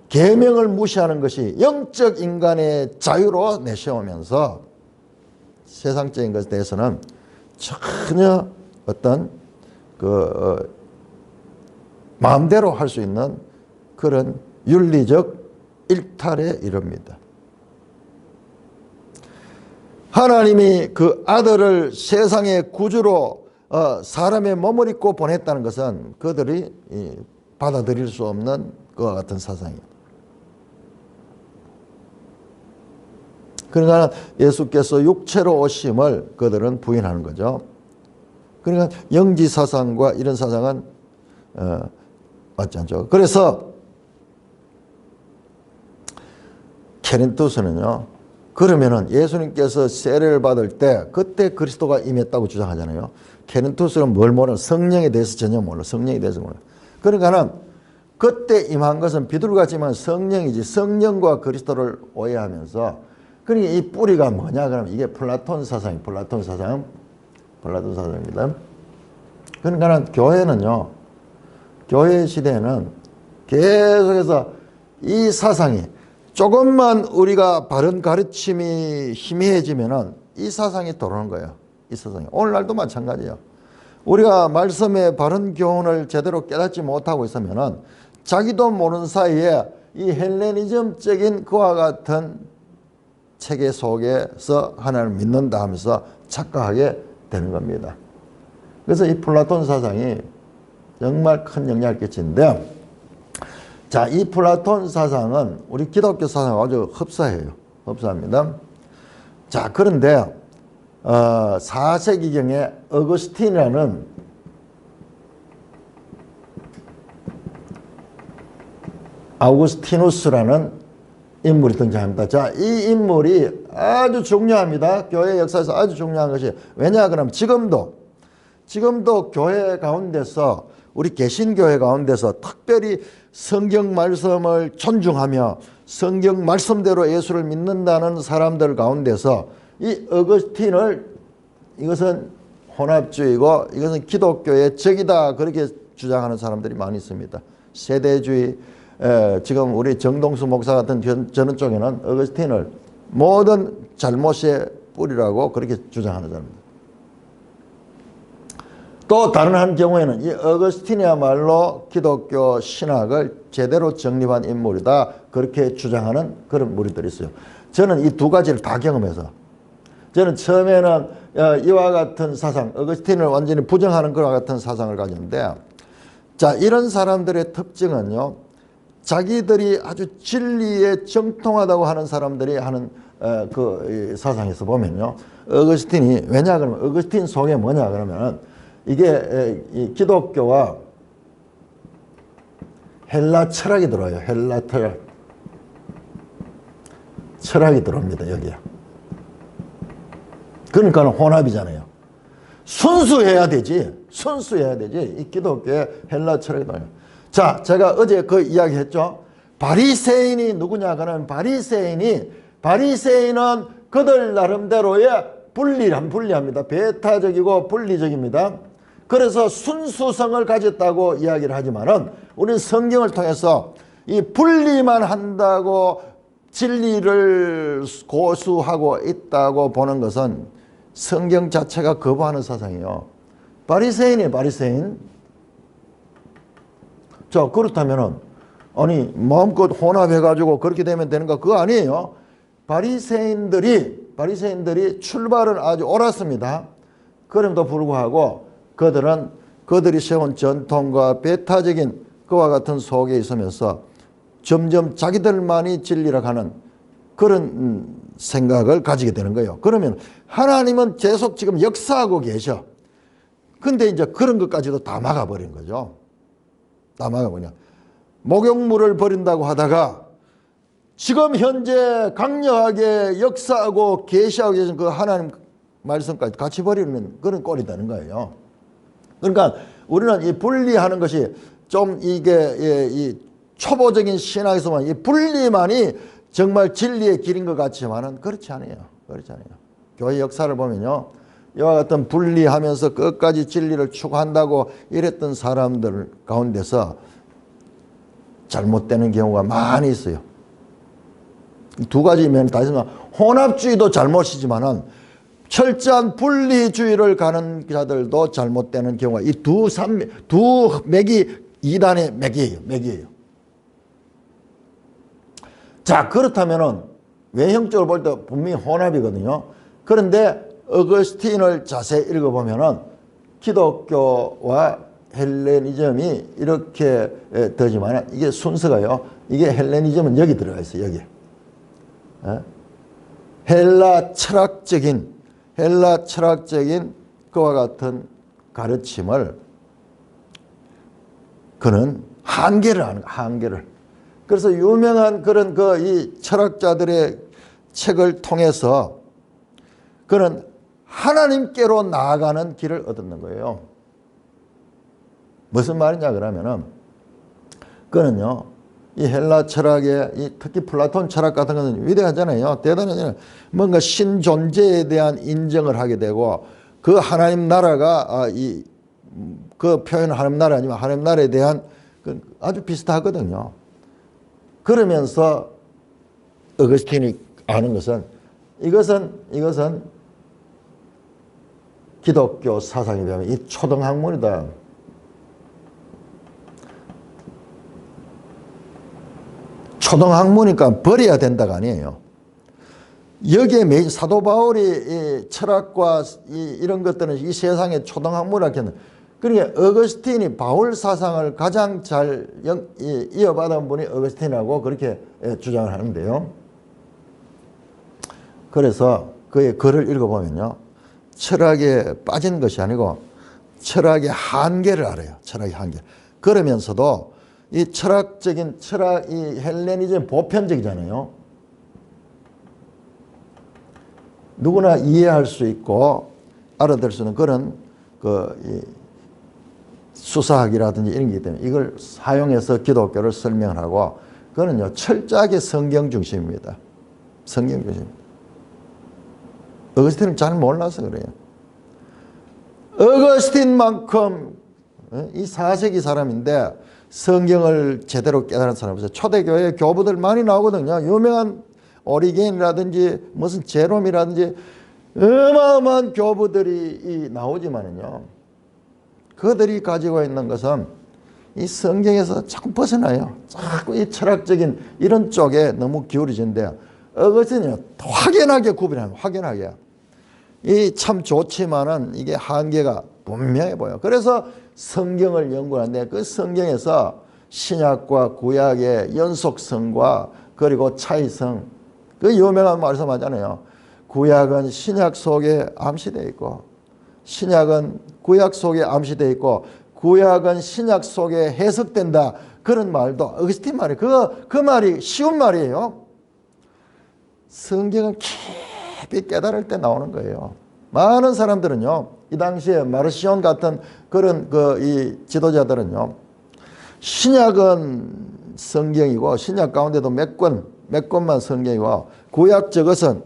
계명을 무시하는 것이 영적 인간의 자유로 내세우면서 세상적인 것에 대해서는 전혀 어떤 마음대로 할 수 있는 그런 윤리적 일탈에 이릅니다. 하나님이 그 아들을 세상의 구주로 사람의 몸을 입고 보냈다는 것은 그들이 받아들일 수 없는 그와 같은 사상이에요. 그러니까 예수께서 육체로 오심을 그들은 부인하는 거죠. 그러니까 영지 사상과 이런 사상은 맞지 않죠. 그래서 케린투스는요, 그러면은 예수님께서 세례를 받을 때 그때 그리스도가 임했다고 주장하잖아요. 케린투스는 뭘 몰라? 성령에 대해서 전혀 몰라. 성령에 대해서 몰라. 그러니까는 그때 임한 것은 비둘기같지만 성령이지, 성령과 그리스도를 오해하면서, 그러니까 이 뿌리가 뭐냐 그러면 이게 플라톤 사상입니다. 그러니까는 교회는요, 교회 시대에는 계속해서 이 사상이 조금만 우리가 바른 가르침이 희미해지면은 이 사상이 들어오는 거예요. 이 사상이. 오늘날도 마찬가지예요. 우리가 말씀의 바른 교훈을 제대로 깨닫지 못하고 있으면은 자기도 모르는 사이에 이 헬레니즘적인 그와 같은 체계 속에서 하나님을 믿는다 하면서 착각하게 되는 겁니다. 그래서 이 플라톤 사상이 정말 큰 영향을 끼치는데, 자, 이 플라톤 사상은 우리 기독교 사상과 아주 흡사합니다. 자, 그런데 4세기경에 어거스틴이라는 아우구스티누스라는 인물이 등장합니다. 자, 이 인물이 아주 중요합니다. 교회 역사에서 아주 중요한 것이, 왜냐 그러면 지금도 교회 가운데서, 우리 개신교회 가운데서 특별히 성경 말씀을 존중하며 성경 말씀대로 예수를 믿는다는 사람들 가운데서 이 어거스틴을, 이것은 혼합주의고 이것은 기독교의 적이다, 그렇게 주장하는 사람들이 많이 있습니다. 세대주의, 지금 우리 정동수 목사 같은 저는 쪽에는 어거스틴을 모든 잘못의 뿌리라고 그렇게 주장하는 사람입니다. 또 다른 한 경우에는 이 어거스틴이야말로 기독교 신학을 제대로 정립한 인물이다, 그렇게 주장하는 그런 무리들이 있어요. 저는 이 두 가지를 다 경험해서, 저는 처음에는 이와 같은 사상, 어거스틴을 완전히 부정하는 그와 같은 사상을 가졌는데, 자, 이런 사람들의 특징은요, 자기들이 아주 진리에 정통하다고 하는 사람들이 하는 그 사상에서 보면요, 어거스틴이, 왜냐 그러면 어거스틴 속에 뭐냐 그러면 이게 이 기독교와 헬라 철학이 들어요. 헬라 철학이 들어옵니다, 여기에. 그러니까 혼합이잖아요. 순수해야 되지. 이 기독교의 헬라 철학이 들어요. 자, 제가 어제 그 이야기 했죠. 바리새인이 누구냐? 그러면 바리새인은 그들 나름대로의 분리합니다. 배타적이고 분리적입니다. 그래서 순수성을 가졌다고 이야기를 하지만은 우리는 성경을 통해서 이 분리만 한다고 진리를 고수하고 있다고 보는 것은 성경 자체가 거부하는 사상이에요. 바리새인이에요, 바리새인. 자, 그렇다면은 아니 마음껏 혼합해가지고 그렇게 되면 되는가? 그거 아니에요. 바리새인들이 출발은 아주 옳았습니다. 그럼에도 불구하고 그들이 세운 전통과 배타적인 그와 같은 속에 있으면서 점점 자기들만이 진리라 하는 그런 생각을 가지게 되는 거예요. 그러면 하나님은 계속 지금 역사하고 계셔. 근데 이제 그런 것까지도 다 막아버린 거죠. 다 막아버려. 목욕물을 버린다고 하다가 지금 현재 강력하게 역사하고 계시하고 계신 그 하나님 말씀까지 같이 버리는 그런 꼴이 되는 거예요. 그러니까 우리는 이 분리하는 것이 좀 이게 이 초보적인 신학에서만 이 분리만이 정말 진리의 길인 것 같지만은 그렇지 않아요. 그렇지 않아요. 교회 역사를 보면요. 이와 같은 분리하면서 끝까지 진리를 추구한다고 이랬던 사람들 가운데서 잘못되는 경우가 많이 있어요. 두 가지 면이 다 있으면 혼합주의도 잘못이지만은 철저한 분리주의를 가는 자들도 잘못되는 경우가 이 두 맥이 이단의 맥이에요. 자, 그렇다면은 외형적으로 볼 때 분명히 혼합이거든요. 그런데 어거스틴을 자세히 읽어보면은 기독교와 헬레니즘이 이렇게 되지만 이게 순서가요. 이게 헬레니즘은 여기 들어가 있어요. 여기. 헬라 철학적인 그와 같은 가르침을 그는 한계를 하는 거야. 한계를. 그래서 유명한 그런 이 철학자들의 책을 통해서 그는 하나님께로 나아가는 길을 얻는 거예요. 무슨 말이냐 그러면은 그는요. 이 헬라 철학의 특히 플라톤 철학 같은 것은 위대하잖아요. 대단하잖아요. 뭔가 신존재에 대한 인정을 하게 되고 그 하나님 나라가 그 표현은 하나님 나라 아니면 하나님 나라에 대한 아주 비슷하거든요. 그러면서 어거스틴이 아는 것은 이것은 기독교 사상에 비하면 이 초등학문이다. 초등학문이니까 버려야 된다가 아니에요. 여기에 사도 바울이 이 철학과 이런 것들은 이 세상의 초등학문이라고 했는데 그러니까 어거스틴이 바울 사상을 가장 잘 이어받은 분이 어거스틴이라고 그렇게 주장을 하는데요. 그래서 그의 글을 읽어보면요. 철학에 빠진 것이 아니고 철학의 한계를 알아요. 철학의 한계. 그러면서도 이 이 헬레니즘 보편적이잖아요. 누구나 이해할 수 있고 알아들 수 있는 그런 수사학이라든지 이런 게 있기 때문에 이걸 사용해서 기독교를 설명을 하고 그거는요 철저하게 성경 중심입니다. 성경 중심. 어거스틴을 잘 몰라서 그래요. 어거스틴만큼 이 4세기 사람인데 성경을 제대로 깨달은 사람이 있어요. 초대교회 교부들 많이 나오거든요. 유명한 오리겐이라든지 무슨 제롬이라든지 어마어마한 교부들이 나오지만은요. 그들이 가지고 있는 것은 이 성경에서 자꾸 벗어나요. 자꾸 이 철학적인 이런 쪽에 너무 기울어진데 어거스틴은요. 확연하게 구분해요. 확연하게. 이 참 좋지만은 이게 한계가 분명해 보여. 그래서 성경을 연구하는데 그 성경에서 신약과 구약의 연속성과 그리고 차이성 그 유명한 말씀하잖아요. 구약은 신약 속에 암시되어 있고 신약은 구약 속에 암시되어 있고 구약은 신약 속에 해석된다. 그런 말도 어거스틴 말이에요. 그 말이 쉬운 말이에요. 성경은 깊이 깨달을 때 나오는 거예요. 많은 사람들은요. 이 당시에 마르시온 같은 그런 이 지도자들은요. 신약은 성경이고 신약 가운데도 몇 권만 성경이고 구약 저것은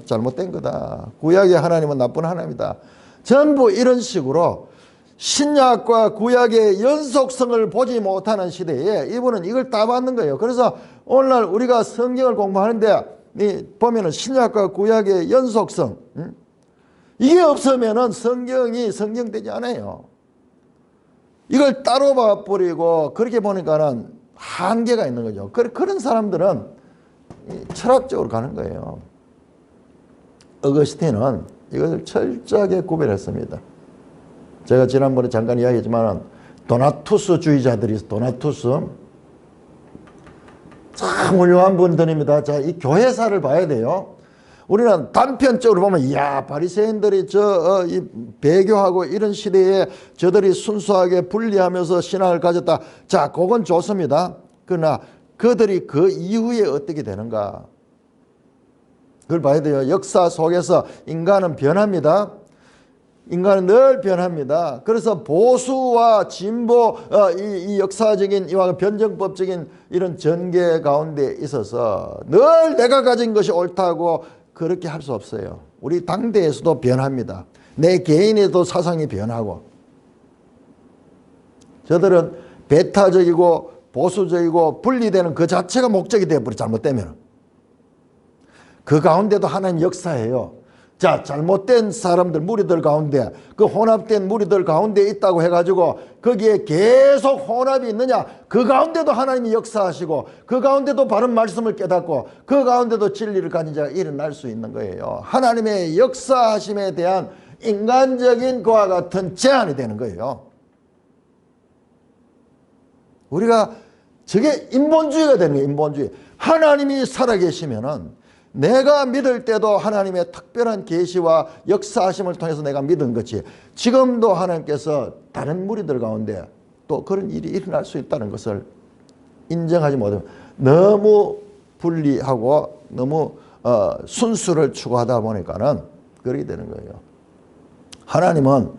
잘못된 거다. 구약의 하나님은 나쁜 하나님이다. 전부 이런 식으로 신약과 구약의 연속성을 보지 못하는 시대에 이분은 이걸 다 받는 거예요. 그래서 오늘날 우리가 성경을 공부하는데 보면은 신약과 구약의 연속성, 이게 없으면은 성경이 성경되지 않아요. 이걸 따로 봐버리고 그렇게 보니까는 한계가 있는 거죠. 그런 사람들은 철학적으로 가는 거예요. 어거스틴은 이것을 철저하게 구별했습니다. 제가 지난번에 잠깐 이야기했지만 도나투스주의자들이 있어. 도나투스 참 훌륭한 분들입니다. 자, 이 교회사를 봐야 돼요. 우리는 단편적으로 보면 이야 바리새인들이 이 배교하고 이런 시대에 저들이 순수하게 분리하면서 신앙을 가졌다. 자, 그건 좋습니다. 그러나 그들이 그 이후에 어떻게 되는가? 그걸 봐야 돼요. 역사 속에서 인간은 변합니다. 인간은 늘 변합니다. 그래서 보수와 진보, 이 역사적인 이와 변정법적인 이런 전개 가운데 있어서 늘 내가 가진 것이 옳다고 그렇게 할 수 없어요. 우리 당대에서도 변합니다. 내 개인에도 사상이 변하고. 저들은 배타적이고 보수적이고 분리되는 그 자체가 목적이 되어버려, 잘못되면. 그 가운데도 하나님 역사예요. 자, 잘못된 사람들, 무리들 가운데, 그 혼합된 무리들 가운데 있다고 해가지고 거기에 계속 혼합이 있느냐? 그 가운데도 하나님이 역사하시고 그 가운데도 바른 말씀을 깨닫고 그 가운데도 진리를 가진 자가 일어날 수 있는 거예요. 하나님의 역사하심에 대한 인간적인 그와 같은 제한이 되는 거예요. 우리가 저게 인본주의가 되는 거예요. 인본주의. 하나님이 살아계시면은 내가 믿을 때도 하나님의 특별한 계시와 역사하심을 통해서 내가 믿은 거지. 지금도 하나님께서 다른 무리들 가운데 또 그런 일이 일어날 수 있다는 것을 인정하지 못하면 너무 분리하고 너무 순수를 추구하다 보니까는 그렇게 되는 거예요. 하나님은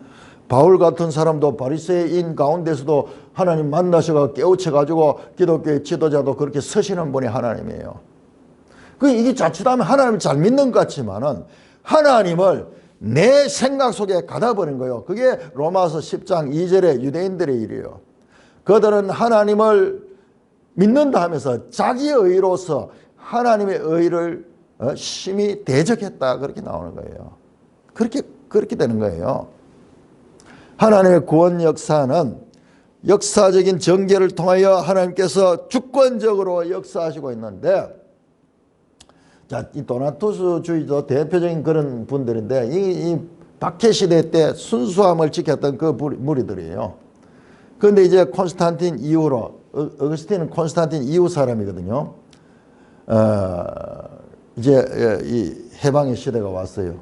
바울 같은 사람도 바리새인 가운데서도 하나님 만나셔서 깨우쳐가지고 기독교의 지도자도 그렇게 서시는 분이 하나님이에요. 이게 자칫하면 하나님을 잘 믿는 것 같지만은 하나님을 내 생각 속에 가다 버린 거예요. 그게 로마서 10장 2절의 유대인들의 일이에요. 그들은 하나님을 믿는다 하면서 자기의 의로서 하나님의 의를 심히 대적했다. 그렇게 나오는 거예요. 그렇게 되는 거예요. 하나님의 구원 역사는 역사적인 전개를 통하여 하나님께서 주권적으로 역사하시고 있는데, 자, 이 도나투스주의도 대표적인 그런 분들인데 이 박해 시대 때 순수함을 지켰던 그 무리들이에요. 그런데 이제 콘스탄틴 이후로 어거스틴은 콘스탄틴 이후 사람이거든요. 이제 이 해방의 시대가 왔어요.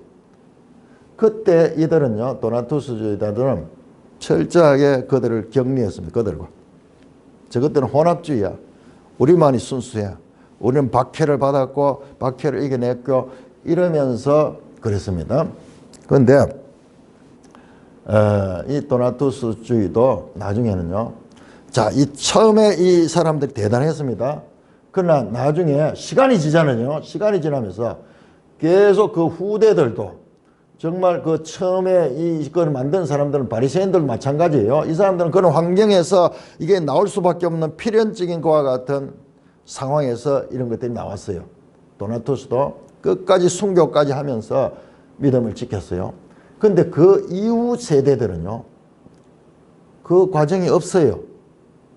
그때 이들은요, 도나투스주의자들은 철저하게 그들을 격리했습니다. 그들과 저것들은 혼합주의야. 우리만이 순수해. 우리는 박해를 받았고 박해를 이겨냈고 이러면서 그랬습니다. 그런데 이 도나투스주의도 나중에는요, 자, 이 처음에 이 사람들이 대단했습니다. 그러나 나중에 시간이 지나면요, 시간이 지나면서 계속 그 후대들도 정말 그 처음에 이걸 만든 사람들은 바리새인들 마찬가지예요. 이 사람들은 그런 환경에서 이게 나올 수밖에 없는 필연적인 것과 같은 상황에서 이런 것들이 나왔어요. 도나투스도 끝까지 순교까지 하면서 믿음을 지켰어요. 그런데 그 이후 세대들은요, 그 과정이 없어요.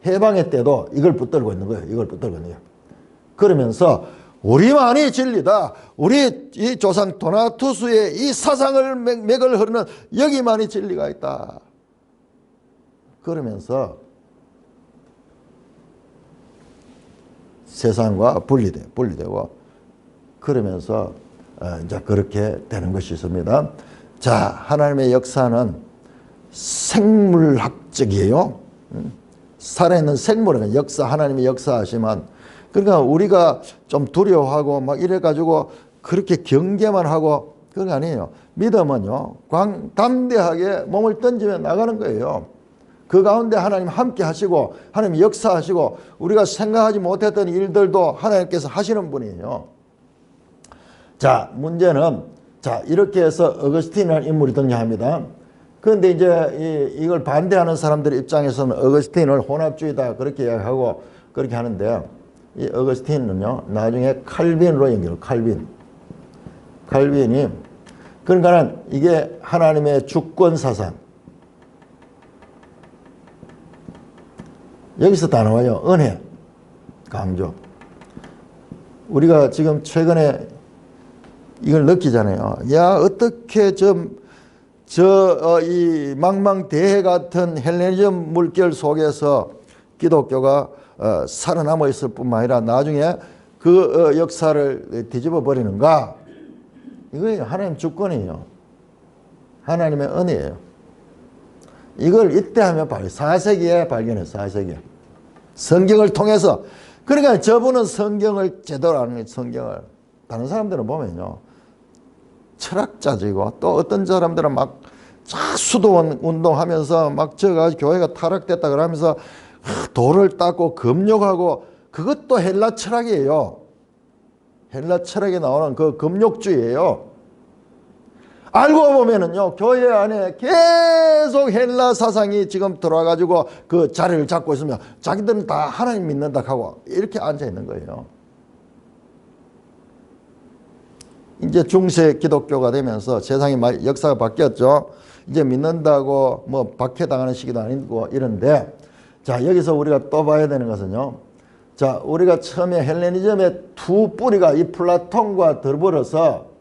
해방의 때도 이걸 붙들고 있는 거예요. 이걸 붙들고 있는 거예요. 그러면서 우리만이 진리다. 우리 이 조상 도나투스의 이 사상을 맥을 흐르는 여기만이 진리가 있다. 그러면서 세상과 분리되고 그러면서 이제 그렇게 되는 것이 있습니다. 자, 하나님의 역사는 생물학적이에요. 살아있는 생물은 역사, 하나님의 역사하시면, 그러니까 우리가 좀 두려워하고 막 이래가지고 그렇게 경계만 하고 그건 아니에요. 믿음은요, 담대하게 몸을 던지며 나가는 거예요. 그 가운데 하나님 함께 하시고 하나님 역사하시고 우리가 생각하지 못했던 일들도 하나님께서 하시는 분이에요. 자, 문제는 자, 이렇게 해서 어거스틴이라는 인물이 등장합니다. 그런데 이제 이걸 반대하는 사람들 입장에서는 어거스틴을 혼합주의다 그렇게 이야기하고 그렇게 하는데, 이 어거스틴은요 나중에 칼빈으로 연결해요. 칼빈이 그러니까는 이게 하나님의 주권 사상, 여기서 다 나와요. 은혜 강조. 우리가 지금 최근에 이걸 느끼잖아요. 야, 어떻게 이 망망대해 같은 헬레니즘 물결 속에서 기독교가 살아남아 있을 뿐만 아니라 나중에 그 역사를 뒤집어 버리는가? 이거예요. 하나님 주권이에요. 하나님의 은혜예요. 이걸 이때 하면 4세기에 발견해요. 4세기에. 성경을 통해서. 그러니까 저분은 성경을 제대로 아는 거예요. 성경을. 다른 사람들은 보면요, 철학자지고 또 어떤 사람들은 막 수도원 운동하면서 막 저가 교회가 타락됐다 그러면서 돌을 닦고 금욕하고, 그것도 헬라 철학이에요. 헬라 철학에 나오는 그 금욕주의예요. 알고 보면은요, 교회 안에 계속 헬라 사상이 지금 들어와가지고 그 자리를 잡고 있으면 자기들은 다 하나님 믿는다 하고 이렇게 앉아 있는 거예요. 이제 중세 기독교가 되면서 세상이 역사가 바뀌었죠. 이제 믿는다고 뭐 박해당하는 시기도 아니고 이런데, 자, 여기서 우리가 또 봐야 되는 것은요, 자, 우리가 처음에 헬레니즘의 두 뿌리가 이 플라톤과 더불어서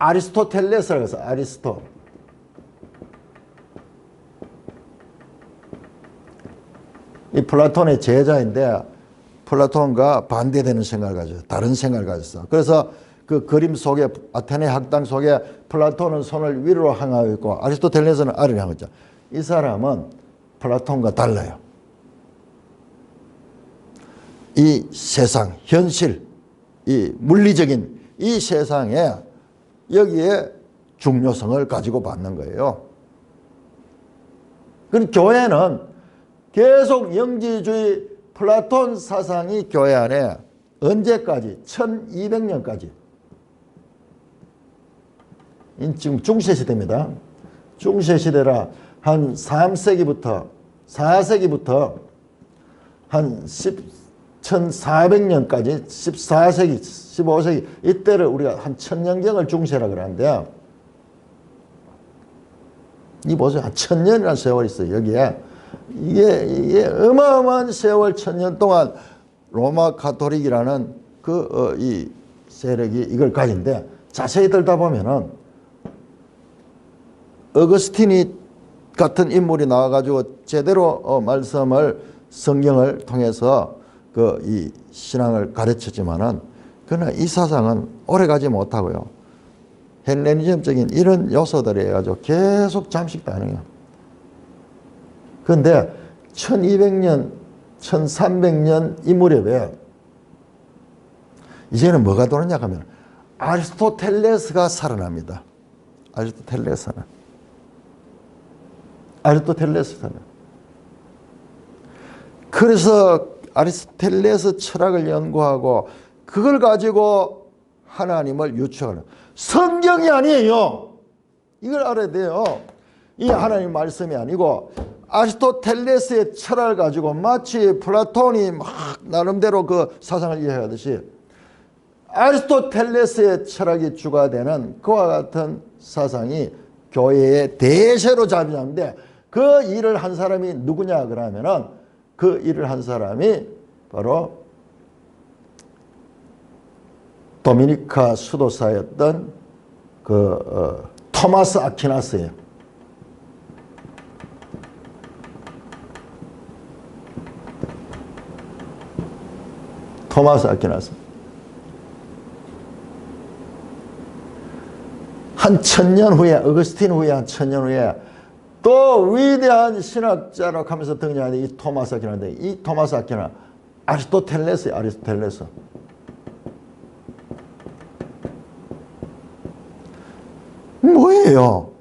아리스토텔레스라고 해서 아리스토. 이 플라톤의 제자인데 플라톤과 반대되는 생각을 가져요. 다른 생각을 가졌어. 그래서 그 그림 속에, 아테네 학당 속에 플라톤은 손을 위로 향하고 있고 아리스토텔레스는 아래로 향하고 있죠. 이 사람은 플라톤과 달라요. 이 세상, 현실, 이 물리적인 이 세상에 여기에 중요성을 가지고 받는 거예요. 그럼 교회는 계속 영지주의 플라톤 사상이 교회 안에 언제까지? 1200년까지. 지금 중세시대입니다. 중세시대라 한 3세기부터 4세기부터 한 1400년까지 14세기, 15세기 이때를 우리가 한 1000년경을 중세라 그러는데, 이 보세요. 한 1000년이라는 세월이 있어요. 여기에 이게 어마어마한 세월, 1000년 동안 로마 가톨릭이라는 이 세력이 이걸 가진데, 자세히 들다 보면은 어거스틴이 같은 인물이 나와가지고 제대로 말씀을, 성경을 통해서 이 신앙을 가르쳤지만은, 그러나 이 사상은 오래가지 못하고요, 헬레니즘적인 이런 요소들이 해가지고 계속 잠식당해요. 그런데 1200년, 1300년 이 무렵에 이제는 뭐가 도느냐 하면 아리스토텔레스가 살아납니다. 아리스토텔레스는. 그래서 아리스토텔레스 철학을 연구하고 그걸 가지고 하나님을 유추하는, 성경이 아니에요. 이걸 알아야 돼요. 이 하나님 말씀이 아니고 아리스토텔레스의 철학을 가지고 마치 플라톤이 막 나름대로 그 사상을 이해하듯이 아리스토텔레스의 철학이 주가 되는 그와 같은 사상이 교회의 대세로 자리잡는데, 그 일을 한 사람이 누구냐 그러면은 그 일을 한 사람이 바로 도미니카 수도사였던 토마스 아퀴나스예요. 토마스 아퀴나스. 한 1000년 후에, 어거스틴 후에 한 1000년 후에 또 위대한 신학자라고 하면서 등장하는 이 토마스 아퀴나인데, 이 토마스 아퀴나 아리스토텔레스예요. 아리스토텔레스. 뭐예요?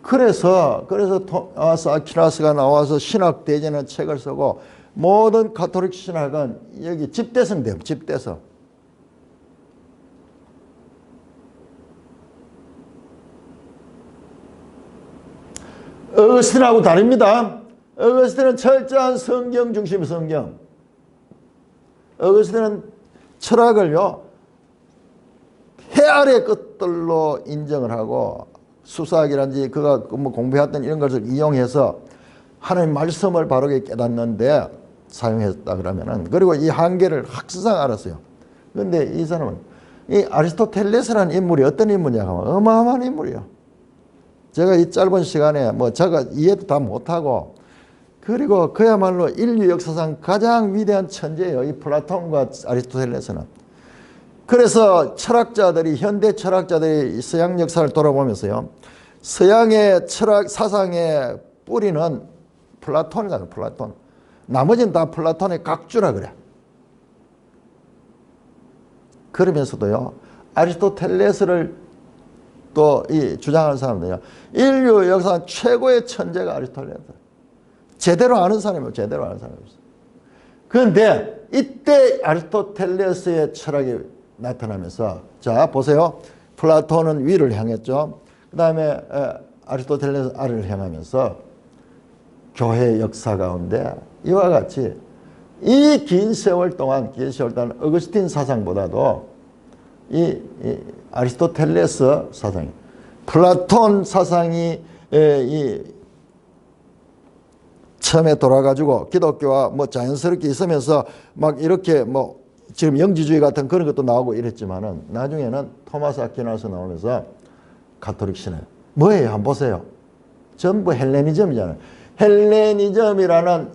그래서 토마스 아퀴나스가 나와서 신학 대전의 책을 쓰고 모든 가톨릭 신학은 여기 집대성 돼요. 집대성. 어거스틴하고 다릅니다. 어거스틴은 철저한 성경 중심 성경. 어거스틴은 철학을요 해 아래 것들로 인정을 하고 수사학이란지 그가 뭐 공부했던 이런 것을 이용해서 하나님 말씀을 바르게 깨닫는데 사용했다 그러면은, 그리고 이 한계를 학습상 알았어요. 그런데 이 사람은 이 아리스토텔레스라는 인물이 어떤 인물이냐 하면 어마어마한 인물이에요. 제가 이 짧은 시간에 뭐 제가 이해도 다 못하고, 그리고 그야말로 인류 역사상 가장 위대한 천재예요. 이 플라톤과 아리스토텔레스는. 그래서 철학자들이, 현대 철학자들이 서양 역사를 돌아보면서요, 서양의 철학 사상의 뿌리는 플라톤이다. 플라톤. 나머지는 다 플라톤의 각주라 그래. 그러면서도요, 아리스토텔레스를 또 이 주장하는 사람들이요, 인류 역사 최고의 천재가 아리스토텔레스. 제대로 아는 사람이에요. 제대로 아는 사람이었어요. 그런데 이때 아리스토텔레스의 철학이 나타나면서, 자 보세요. 플라톤은 위를 향했죠. 그 다음에 아리스토텔레스 아래를 향하면서 교회 역사 가운데 이와 같이 이 긴 세월 동안 어거스틴 사상보다도 이 아리스토텔레스 사상이, 플라톤 사상이 처음에 돌아가지고 기독교와 뭐 자연스럽게 있으면서 막 이렇게 뭐 지금 영지주의 같은 그런 것도 나오고 이랬지만은, 나중에는 토마스 아퀴나스 나오면서 가톨릭 신학 뭐예요? 한번 보세요. 전부 헬레니즘이잖아요. 헬레니즘이라는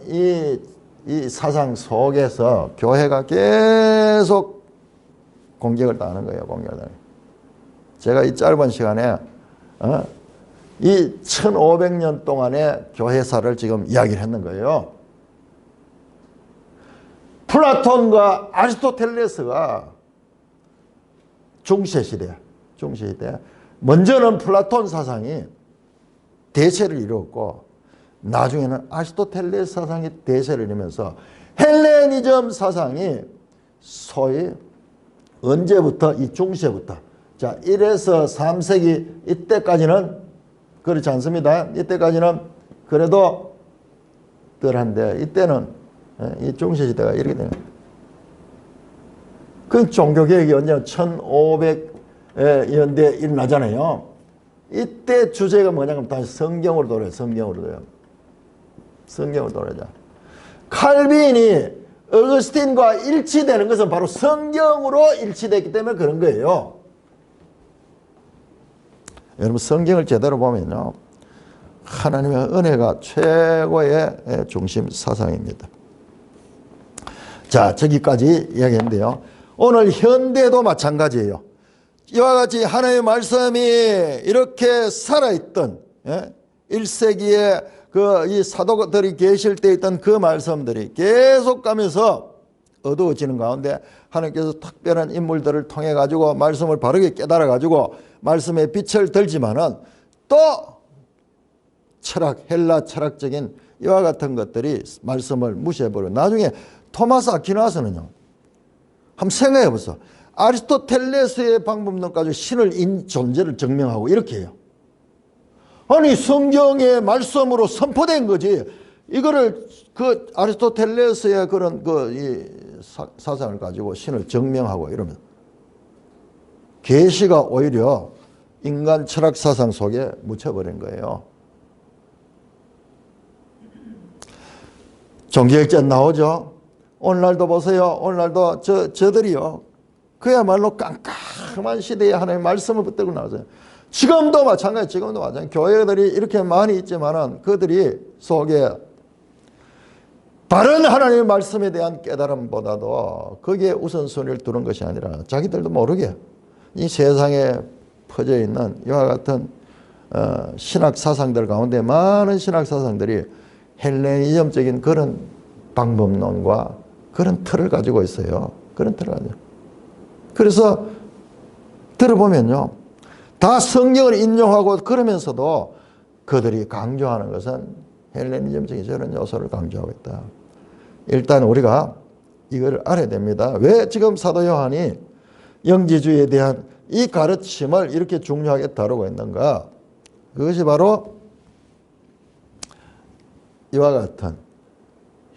이 사상 속에서 교회가 계속 공격을 당하는 거예요. 공격을 당하는 거예요. 제가 이 짧은 시간에 이 1500년 동안의 교회사를 지금 이야기를 했는 거예요. 플라톤과 아리스토텔레스가 중세시대, 먼저는 플라톤 사상이 대세를 이루었고, 나중에는 아리스토텔레스 사상이 대세를 이루면서 헬레니즘 사상이 소위 언제부터? 이 중세부터. 자, 1에서 3세기 이때까지는 그렇지 않습니다. 이때까지는 그래도 덜한데, 이때는 이 중세시대가 이렇게 되는 거예요. 그 종교개혁이 언제나 1500년대에 일어나잖아요. 이때 주제가 뭐냐면 다시 성경으로 돌아요. 성경으로 돌아오자. 칼빈이 어거스틴과 일치되는 것은 바로 성경으로 일치됐기 때문에 그런 거예요. 여러분, 성경을 제대로 보면요, 하나님의 은혜가 최고의 중심 사상입니다. 자, 저기까지 이야기했는데요, 오늘 현대도 마찬가지예요. 이와 같이 하나님의 말씀이 이렇게 살아있던 1세기에 이 사도들이 계실 때 있던 그 말씀들이 계속 가면서 어두워지는 가운데 하나님께서 특별한 인물들을 통해 가지고 말씀을 바르게 깨달아 가지고 말씀에 빛을 들지만은, 또 철학, 헬라 철학적인 이와 같은 것들이 말씀을 무시해버려. 나중에 토마스 아퀴나스는요, 한번 생각해 보세요. 아리스토텔레스의 방법론까지 신을 존재를 증명하고 이렇게 해요. 아니, 성경의 말씀으로 선포된 거지. 이거를 그 아리스토텔레스의 그런 이 사상을 가지고 신을 증명하고 이러면 계시가 오히려 인간 철학 사상 속에 묻혀버린 거예요. 종교학자 나오죠. 오늘날도 보세요. 오늘날도 저들이요, 그야말로 깜깜한 시대에 하나님의 말씀을 붙들고 나오세요. 지금도 마찬가지. 교회들이 이렇게 많이 있지만은 그들이 속에 바른 하나님의 말씀에 대한 깨달음보다도 거기에 우선순위를 두는 것이 아니라 자기들도 모르게 이 세상에 퍼져 있는 이와 같은 신학 사상들 가운데 많은 신학 사상들이 헬레니즘적인 그런 방법론과 그런 틀을 가지고 있어요. 그런 틀을 가지고. 그래서 들어보면요, 다 성경을 인용하고 그러면서도 그들이 강조하는 것은 헬레니즘적인 저런 요소를 강조하고 있다. 일단 우리가 이걸 알아야 됩니다. 왜 지금 사도 요한이 영지주의에 대한 이 가르침을 이렇게 중요하게 다루고 있는가? 그것이 바로 이와 같은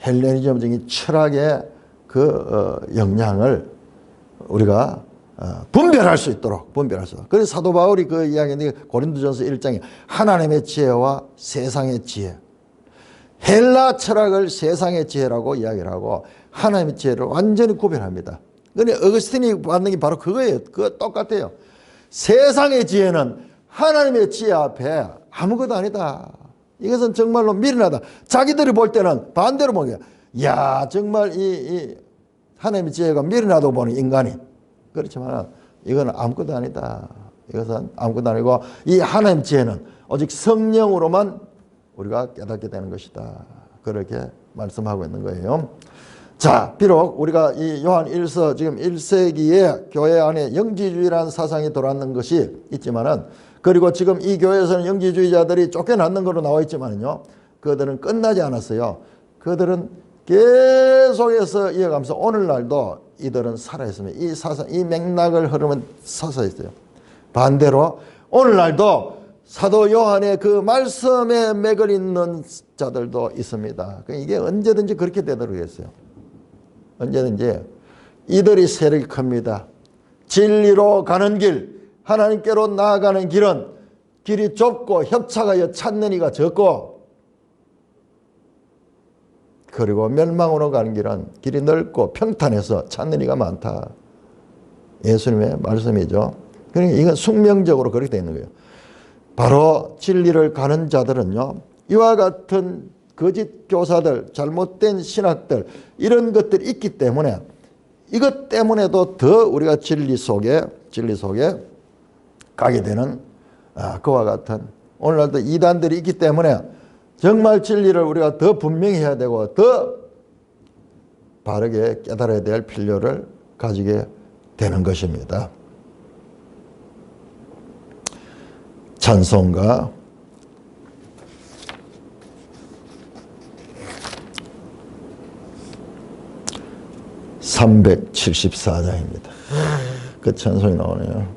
헬레니즘적인 철학의 그 영향을 우리가 분별할 수 있도록 그래서 사도 바울이 그 이야기는 고린도전서 1장에 하나님의 지혜와 세상의 지혜, 헬라 철학을 세상의 지혜라고 이야기를 하고 하나님의 지혜를 완전히 구별합니다. 그런데 어거스틴이 받는 게 바로 그거예요. 그거 똑같아요. 세상의 지혜는 하나님의 지혜 앞에 아무것도 아니다. 이것은 정말로 미련하다. 자기들이 볼 때는 반대로 보는 거야. 야, 정말 이 하나님의 지혜가 미련하다고 보는 인간이. 그렇지만 이건 아무것도 아니다. 이것은 아무것도 아니고 이 하나님의 지혜는 오직 성령으로만 우리가 깨닫게 되는 것이다. 그렇게 말씀하고 있는 거예요. 자, 비록 우리가 이 요한 1서 지금 1세기에 교회 안에 영지주의라는 사상이 돌았는 것이 있지만은, 그리고 지금 이 교회에서는 영지주의자들이 쫓겨났는 걸로 나와 있지만요, 그들은 끝나지 않았어요. 그들은 계속해서 이어가면서 오늘날도 이들은 살아있습니다. 이 사상, 이 맥락을 흐르면 살아있어요. 반대로 오늘날도 사도 요한의 그 말씀에 맥을 잇는 자들도 있습니다. 이게 언제든지 그렇게 되도록 했어요. 언제든지 이들이 세력이 큽니다. 진리로 가는 길, 하나님께로 나아가는 길은 길이 좁고 협착하여 찾는 이가 적고, 그리고 멸망으로 가는 길은 길이 넓고 평탄해서 찾는 이가 많다. 예수님의 말씀이죠. 그러니까 이건 숙명적으로 그렇게 되어 있는 거예요. 바로 진리를 가는 자들은요, 이와 같은 거짓 교사들, 잘못된 신학들, 이런 것들이 있기 때문에, 이것 때문에도 더 우리가 진리 속에 가게 되는 그와 같은, 오늘날도 이단들이 있기 때문에 정말 진리를 우리가 더 분명히 해야 되고 더 바르게 깨달아야 될 필요를 가지게 되는 것입니다. 찬송가 374장입니다. 그 찬송이 나오네요.